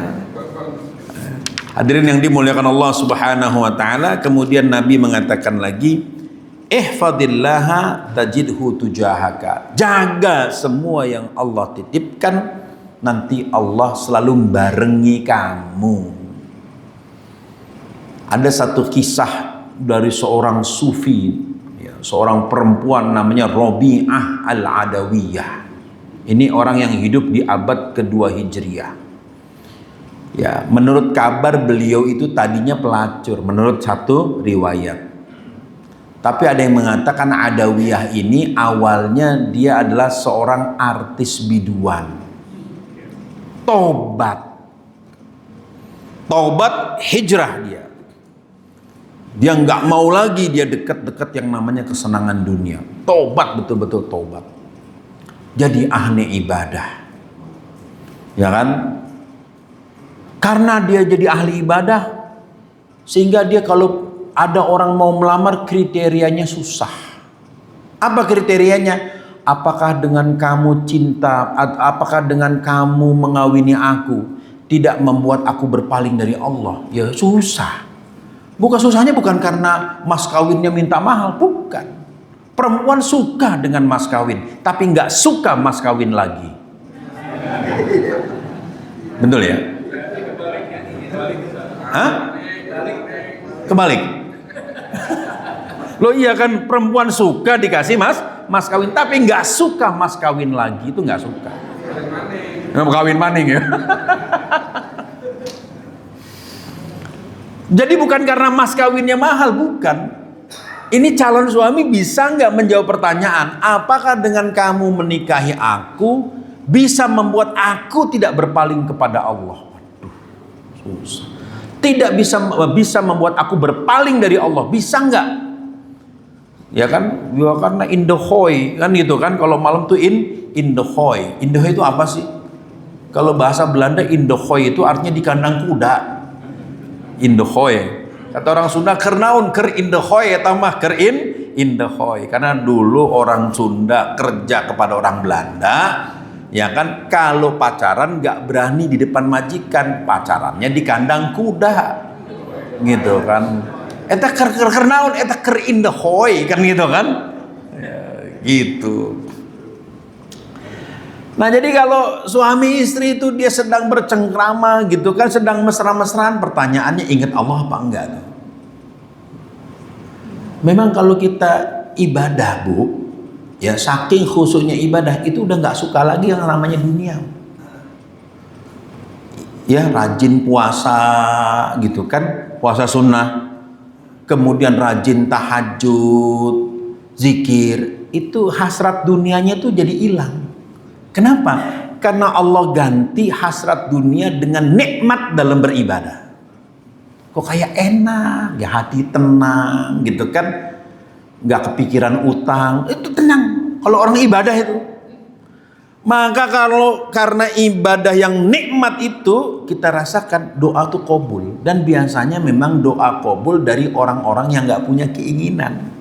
Hadirin yang dimuliakan Allah Subhanahu wa taala, kemudian Nabi mengatakan lagi, ihfadillaha tajidhu tujahaka. Jaga semua yang Allah titipkan, nanti Allah selalu membarengi kamu. Ada satu kisah dari seorang sufi, ya, seorang perempuan namanya Robi'ah al-Adawiyah. Ini orang yang hidup di abad kedua Hijriah. Ya, menurut kabar beliau itu tadinya pelacur, menurut satu riwayat. Tapi ada yang mengatakan Adawiyah ini awalnya dia adalah seorang artis biduan. Tobat hijrah dia. Dia nggak mau lagi dia dekat-dekat yang namanya kesenangan dunia. Tobat, betul-betul tobat. Jadi ahli ibadah. Ya kan? Karena dia jadi ahli ibadah, sehingga dia kalau ada orang mau melamar kriterianya susah. Apa kriterianya? Apakah dengan kamu cinta, apakah dengan kamu mengawini aku tidak membuat aku berpaling dari Allah? Ya susah. Susahnya bukan karena mas kawinnya minta mahal, bukan. Perempuan suka dengan mas kawin, tapi nggak suka mas kawin lagi. Betul ya? Hah? Kebalik. Loh iya kan, perempuan suka dikasih mas kawin, tapi nggak suka mas kawin lagi, itu nggak suka. Kawin maning ya. Jadi bukan karena mas kawinnya mahal, bukan. Ini calon suami bisa nggak menjawab pertanyaan, apakah dengan kamu menikahi aku bisa membuat aku tidak berpaling kepada Allah? Waduh, susah. Tidak bisa membuat aku berpaling dari Allah, bisa nggak? Ya kan, ya karena indohoy kan gitu kan, kalau malam tuh indohoy. Indohoy itu apa sih? Kalau bahasa Belanda indohoy itu artinya di kandang kuda. Indohoy. Kata orang Sunda, kernaun ker indohoy tambah ker indohoy. Karena dulu orang Sunda kerja kepada orang Belanda, ya kan, kalau pacaran nggak berani di depan majikan, pacarannya di kandang kuda, gitu kan. Eta kernaun, eta ker indohoy kan gitu kan. Ya, Gitu. Nah jadi kalau suami istri itu dia sedang bercengkrama gitu kan, sedang mesra-mesraan, pertanyaannya ingat Allah apa enggak? Memang kalau kita ibadah Bu, ya saking khusyuknya ibadah itu udah nggak suka lagi yang namanya dunia. Ya rajin puasa gitu kan, puasa sunnah, kemudian rajin tahajud, zikir, itu hasrat dunianya tuh jadi hilang. Kenapa? Karena Allah ganti hasrat dunia dengan nikmat dalam beribadah. Kok kayak enak, ya hati tenang gitu kan, nggak kepikiran utang, itu tenang kalau orang ibadah itu. Maka kalau karena ibadah yang nikmat itu kita rasakan doa tuh kabul, dan biasanya memang doa kabul dari orang-orang yang nggak punya keinginan.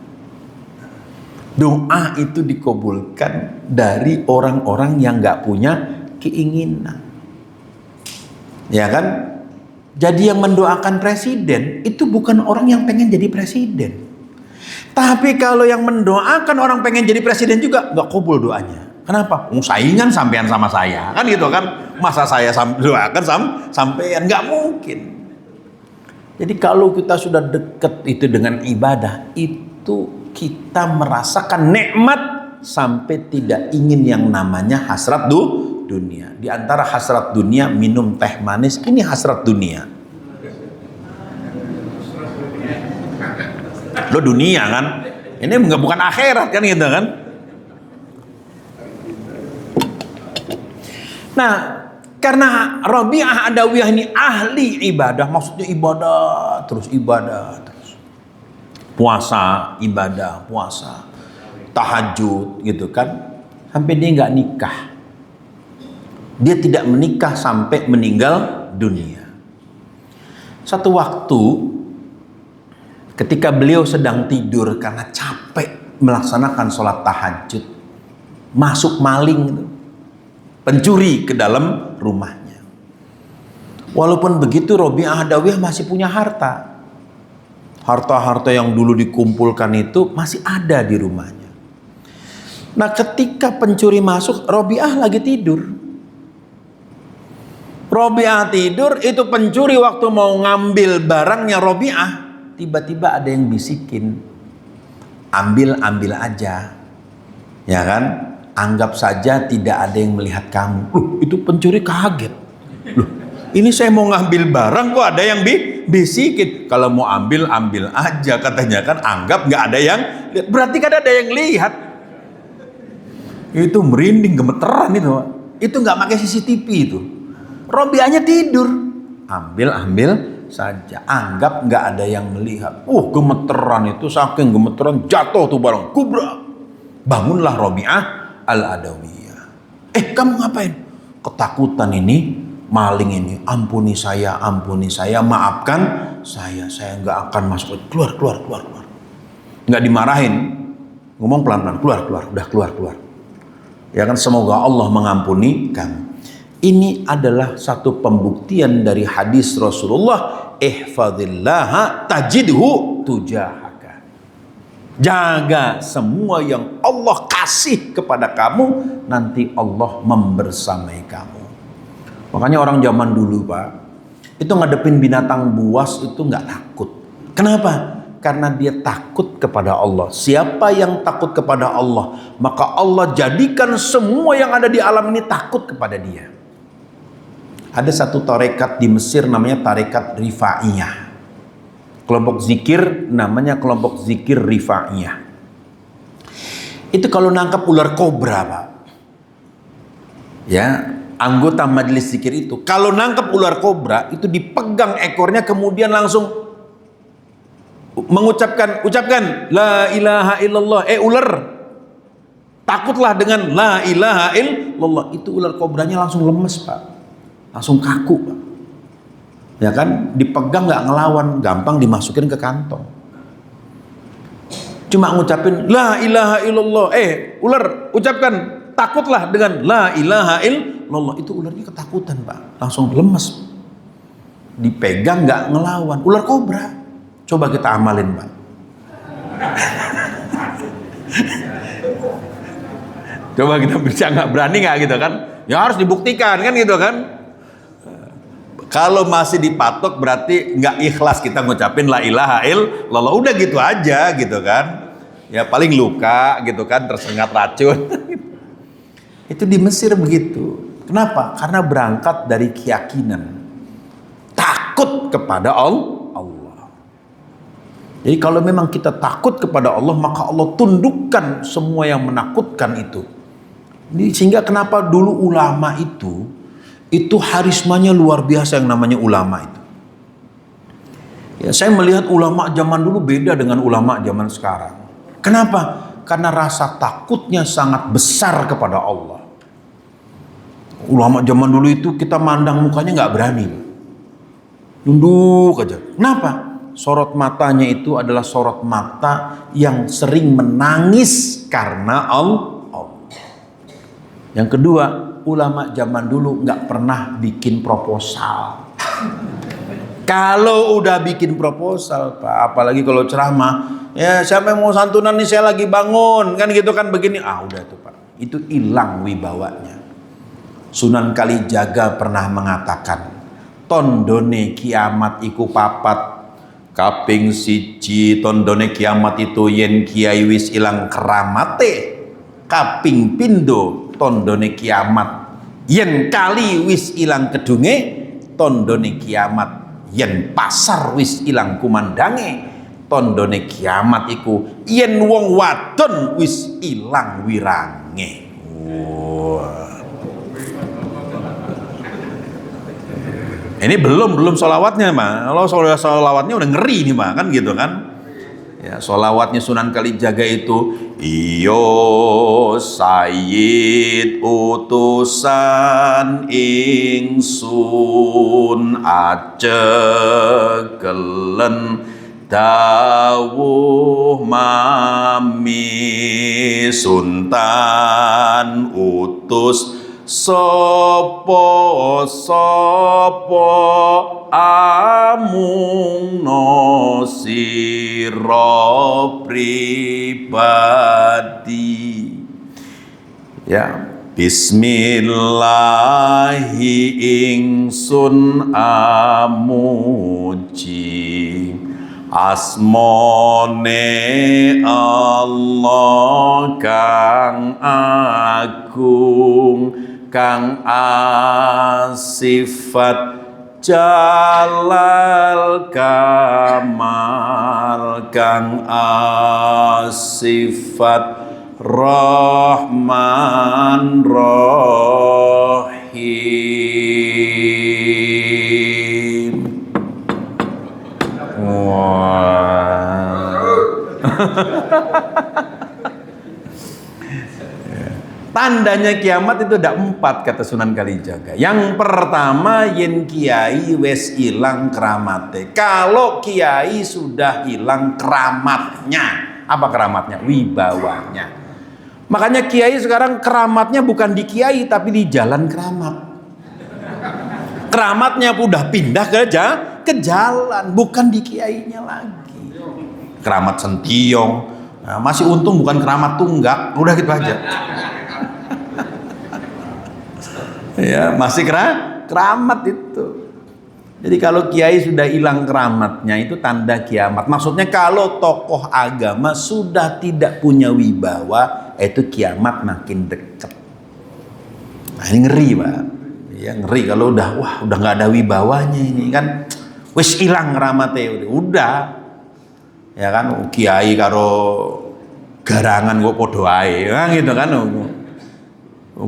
Doa itu dikabulkan dari orang-orang yang nggak punya keinginan, ya kan? Jadi yang mendoakan presiden itu bukan orang yang pengen jadi presiden, tapi kalau yang mendoakan orang pengen jadi presiden juga nggak kabul doanya. Kenapa? Saingan sampean sama saya, kan gitu kan? Masa saya doakan sampean, nggak mungkin. Jadi kalau kita sudah deket itu dengan ibadah itu, kita merasakan nikmat sampai tidak ingin yang namanya hasrat dunia. Di antara hasrat dunia minum teh manis, ini hasrat dunia. Lo dunia kan? Ini bukan akhirat kan gitu kan? Nah, karena Rabi'ah Adawiyah ini ahli ibadah, maksudnya ibadah terus. Puasa, ibadah, puasa, tahajud gitu kan, sampai dia nggak nikah. Dia tidak menikah sampai meninggal dunia. Satu waktu ketika beliau sedang tidur karena capek melaksanakan sholat tahajud, masuk maling, pencuri ke dalam rumahnya. Walaupun begitu Rabi'ah Adawiyah masih punya harta. Harta-harta yang dulu dikumpulkan itu masih ada di rumahnya. Nah ketika pencuri masuk, Rabi'ah lagi tidur. Rabi'ah tidur, itu pencuri waktu mau ngambil barangnya Rabi'ah, tiba-tiba ada yang bisikin, ambil aja, ya kan? Anggap saja tidak ada yang melihat kamu. Itu pencuri kaget. Ini saya mau ngambil barang kok ada yang bisikin. Kalau mau ambil aja katanya kan, anggap nggak ada yang lihat. Berarti kan ada yang lihat. Itu merinding, gemeteran itu. Itu nggak pakai CCTV itu. Rabi'ahnya tidur. Ambil saja. Anggap nggak ada yang melihat. Gemeteran itu, saking gemeteran jatuh tuh barang. Kubra. Bangunlah Rabi'ah Al-Adawiyah. Kamu ngapain? Ketakutan ini. Maling ini, ampuni saya, maafkan saya nggak akan masuk. Keluar. Nggak dimarahin, ngomong pelan-pelan, keluar. Ya kan, semoga Allah mengampuni kamu. Ini adalah satu pembuktian dari hadis Rasulullah, ihfazillaha tajidhu tujahaka. Jaga semua yang Allah kasih kepada kamu, nanti Allah membersamai kamu. Makanya orang zaman dulu Pak, itu ngadepin binatang buas itu nggak takut. Kenapa? Karena dia takut kepada Allah. Siapa yang takut kepada Allah, maka Allah jadikan semua yang ada di alam ini takut kepada dia. Ada satu tarekat di Mesir namanya tarekat Rifa'iyah. Kelompok zikir namanya kelompok zikir Rifa'iyah. Itu kalau nangkap ular kobra Pak, ya, anggota majelis zikir itu kalau nangkep ular kobra itu dipegang ekornya, kemudian langsung ucapkan la ilaha illallah. Ular takutlah dengan la ilaha illallah. Itu ular kobranya langsung lemes Pak, langsung kaku Pak, ya kan? Dipegang nggak ngelawan, gampang dimasukin ke kantong. Cuma ngucapin la ilaha illallah, ular ucapkan takutlah dengan la ilaha illallah. Itu ularnya ketakutan Pak, langsung lemes. Dipegang nggak ngelawan, ular kobra. Coba kita amalin Pak. Coba kita bisa nggak berani nggak gitu kan? Ya harus dibuktikan kan gitu kan? Kalau masih dipatok berarti nggak ikhlas kita ngucapin la ilaha illallah. Udah gitu aja gitu kan. Ya paling luka gitu kan, tersengat racun. Itu di Mesir begitu. Kenapa? Karena berangkat dari keyakinan. Takut kepada Allah. Jadi kalau memang kita takut kepada Allah, maka Allah tundukkan semua yang menakutkan itu. Sehingga kenapa dulu ulama itu harismanya luar biasa yang namanya ulama itu. Ya, saya melihat ulama zaman dulu beda dengan ulama zaman sekarang. Kenapa? Karena rasa takutnya sangat besar kepada Allah. Ulama zaman dulu itu kita mandang mukanya nggak berani, nunduk aja. Kenapa? Sorot matanya itu adalah sorot mata yang sering menangis karena Allah. Yang kedua, ulama zaman dulu nggak pernah bikin proposal. Kalau udah bikin proposal, Pak, apalagi kalau ceramah, ya siapa yang mau santunan nih, saya lagi bangun, kan gitu kan begini, udah tuh Pak, itu hilang wibawanya. Sunan Kalijaga pernah mengatakan, tondone kiamat iku papat, kaping siji tondone kiamat itu yen kiai wis ilang keramate, kaping pindo tondone kiamat yen kali wis ilang kedunge, tondone kiamat yen pasar wis ilang kumandange, tondone kiamat iku yen wong wadon wis ilang wirange. Ini belum sholawatnya mah. Kalau sholawatnya udah ngeri nih mah, kan gitu kan. Ya, sholawatnya Sunan Kalijaga itu, iyo sayyid utusan ingsun acekelen dawuh mami Sultan utus sopo amung no siro pribadi. Ya, bismillahi ingsun amuji asmone Allah kang agung, kang asifat jalal kamal, kang asifat rahman rahim. Tandanya kiamat itu ada 4 kata Sunan Kalijaga. Yang pertama, yen kiai wes ilang keramate. Kalau kiai sudah hilang keramatnya, apa keramatnya? Wibawanya. Makanya kiai sekarang keramatnya bukan di kiai tapi di jalan keramat. Keramatnya udah pindah ke jalan, bukan di kiainya lagi. Keramat sentiong, nah, masih untung bukan keramat tunggak, udah gitu aja. Ya, masih keramat itu. Jadi kalau kiai sudah hilang keramatnya itu tanda kiamat. Maksudnya kalau tokoh agama sudah tidak punya wibawa, itu kiamat makin dekat. Nah, ini ngeri, Pak. Ya, ngeri kalau udah nggak ada wibawanya ini kan. Wis hilang keramatnya udah. Ya kan, kiai karo garangan kok podo ae, kan gitu kan.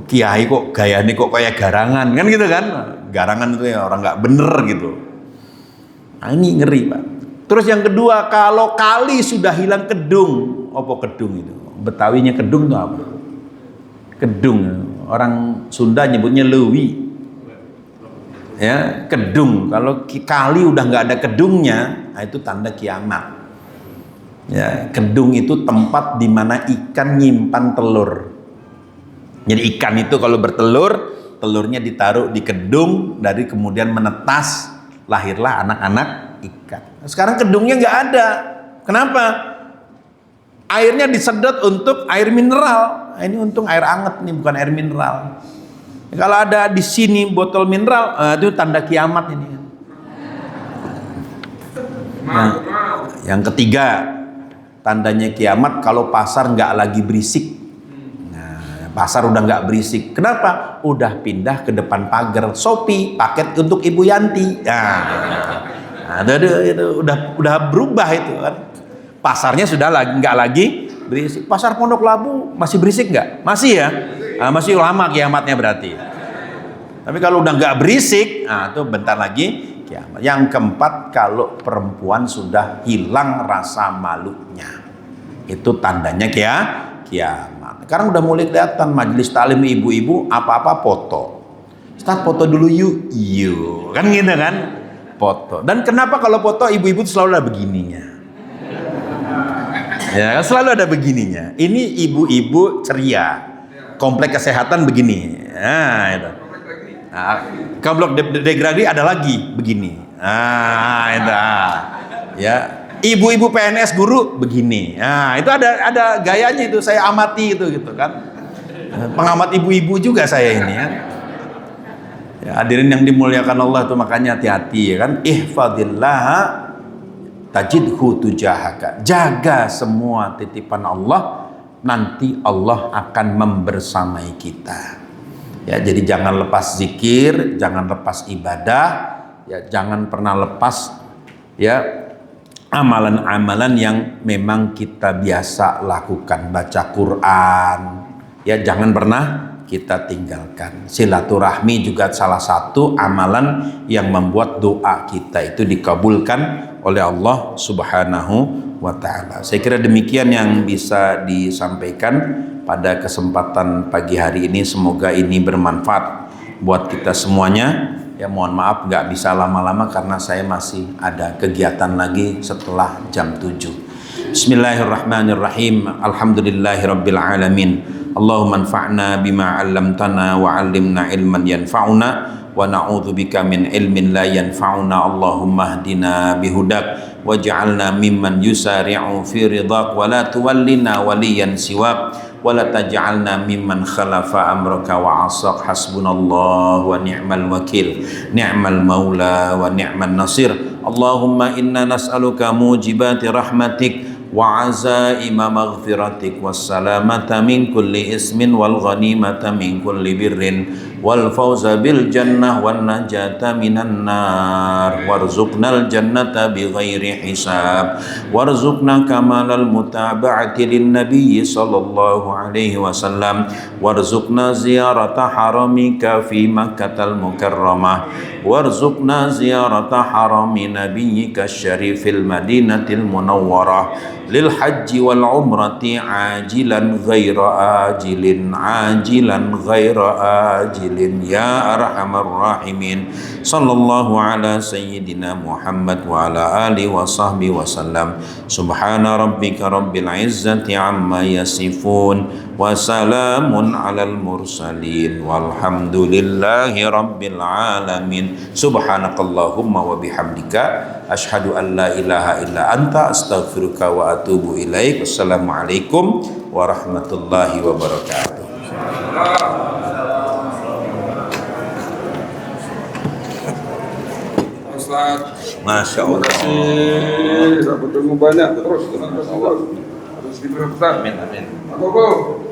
Kiai kok gayane kok kayak garangan, kan gitu kan. Garangan itu ya orang nggak bener gitu. Nah, ini ngeri, Pak. Terus yang kedua, kalau kali sudah hilang kedung. Apa kedung itu? Betawinya kedung itu apa? Kedung, orang Sunda nyebutnya lewi. Ya, kedung. Kalau kali udah nggak ada kedungnya, nah itu tanda kiamat. Ya, kedung itu tempat di mana ikan nyimpan telur. Jadi ikan itu kalau bertelur, telurnya ditaruh di kedung, dari kemudian menetas, lahirlah anak-anak ikan. Sekarang kedungnya nggak ada. Kenapa? Airnya disedot untuk air mineral. Ini untung air anget nih, bukan air mineral. Kalau ada di sini botol mineral, itu tanda kiamat ini. Yang ketiga, tandanya kiamat kalau pasar nggak lagi berisik. Nah, pasar udah nggak berisik. Kenapa? Udah pindah ke depan pagar. Shopee, paket untuk Ibu Yanti. Nah, itu udah berubah itu kan. Pasarnya sudah nggak lagi berisik. Pasar Pondok Labu masih berisik nggak? Masih ya? Nah, masih lama kiamatnya berarti. Tapi kalau udah nggak berisik, nah itu bentar lagi kiamat. Yang keempat, kalau perempuan sudah hilang rasa malunya, itu tandanya kiamat. Sekarang udah mulai kelihatan majelis taklim ibu-ibu apa-apa foto. Ustaz foto dulu yuk, kan gitu kan, foto. Dan kenapa kalau foto ibu-ibu selalu ada begininya? Ya, selalu ada begininya. Ini ibu-ibu ceria, komplek kesehatan begini. Nah, itu. Nah, komplek degradi ada lagi begini. Nah, itu. Ya, ibu-ibu PNS guru begini. Nah, itu ada gayanya itu, saya amati itu gitu kan. Pengamat ibu-ibu juga saya ini ya. Ya, hadirin yang dimuliakan Allah itu makanya hati-hati ya kan. Ihfadillah tajidhu tujahaka. Jaga semua titipan Allah, nanti Allah akan membersamai kita. Ya, jadi jangan lepas zikir, jangan lepas ibadah, ya jangan pernah lepas ya amalan-amalan yang memang kita biasa lakukan, baca Quran. Ya, jangan pernah kita tinggalkan. Silaturahmi juga salah satu amalan yang membuat doa kita itu dikabulkan oleh Allah Subhanahu wa taala. Saya kira demikian yang bisa disampaikan pada kesempatan pagi hari ini. Semoga ini bermanfaat buat kita semuanya. Ya, mohon maaf nggak bisa lama-lama karena saya masih ada kegiatan lagi setelah jam 7. Bismillahirrahmanirrahim. Alhamdulillahirabbil alamin. Allahumma anfa'na bima 'allamtana wa 'allimna ilman yanfa'una wa na'udzubika min ilmin la yanfa'una. Allahumma hdina bihudak waj'alna mimman yusari'u fi ridhak wa la tuwallina waliyan siwak wa la taj'alna mimman khalafa amraka wa 'asak. Hasbunallahu wa ni'mal wakil, ni'mal maula wa ni'man nasir. Allahumma inna nas'aluka mujibati rahmatik wa azaima maghfiratik wassalamata min kulli ismin wal ghanimata min kulli birrin wal fawza bil jannah wan najata minan nar warzuqnal jannata bighairi hisab warzuqna kamalal mutaba'ati lin nabiyyi sallallahu alaihi wasallam warzuqna ziyarata haramika fi Makkatal Mukarramah warzuqna ziyarata harami nabiyyika syarifil Madinatil Munawwarah lil haji wal umrati ajilan ghaira ajilin ajilan ghaira ajilin ya arhamar rahimin. Sallallahu ala sayyidina Muhammad wa ala alihi wa sahbihi wasallam. Subhana rabbika rabbil izzati amma yasifun wa salamun alal mursalin walhamdulillahi rabbil alamin. Subhanakallahumma wa bihamdika asyhadu an la ilaha illa anta astaghfiruka wa atubu ilaik. Wassalamualaikum warahmatullahi wabarakatuh. Masya Allah. Dapat ilmu banyak terus dengan Allah. Terus diberkati. Amin amin. Aku.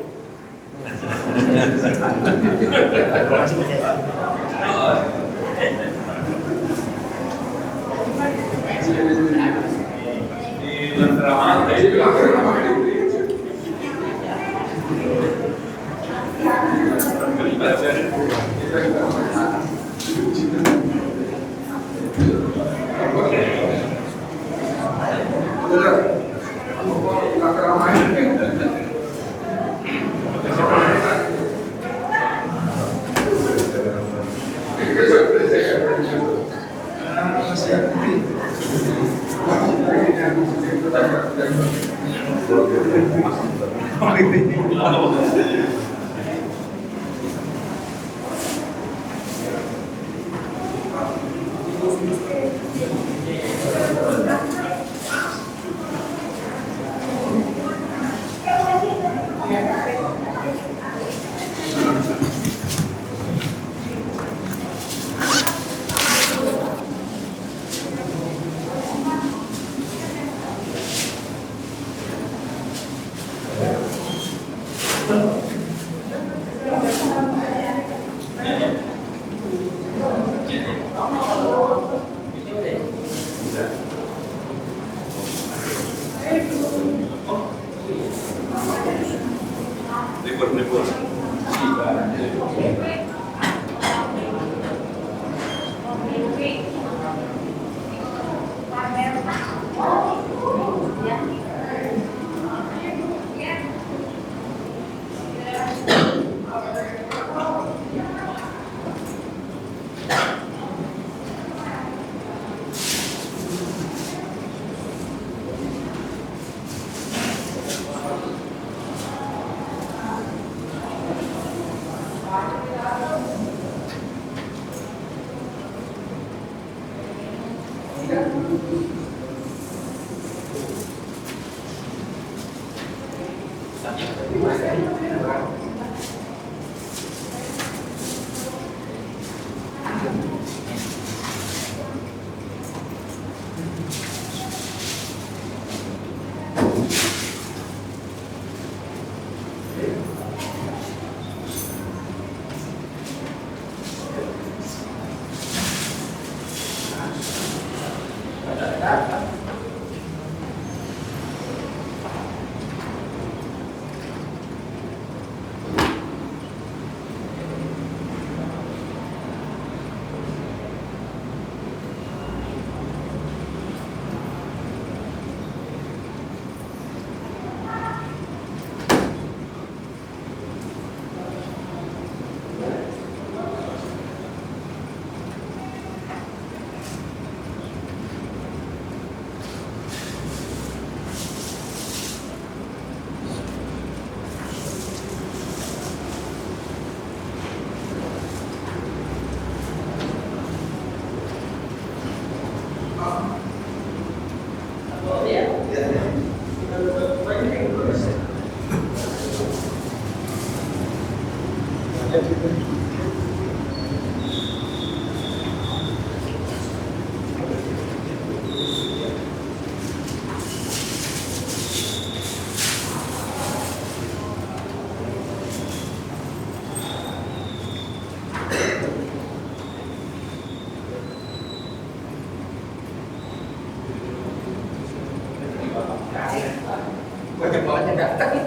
Libur. Banyak banget yang datang.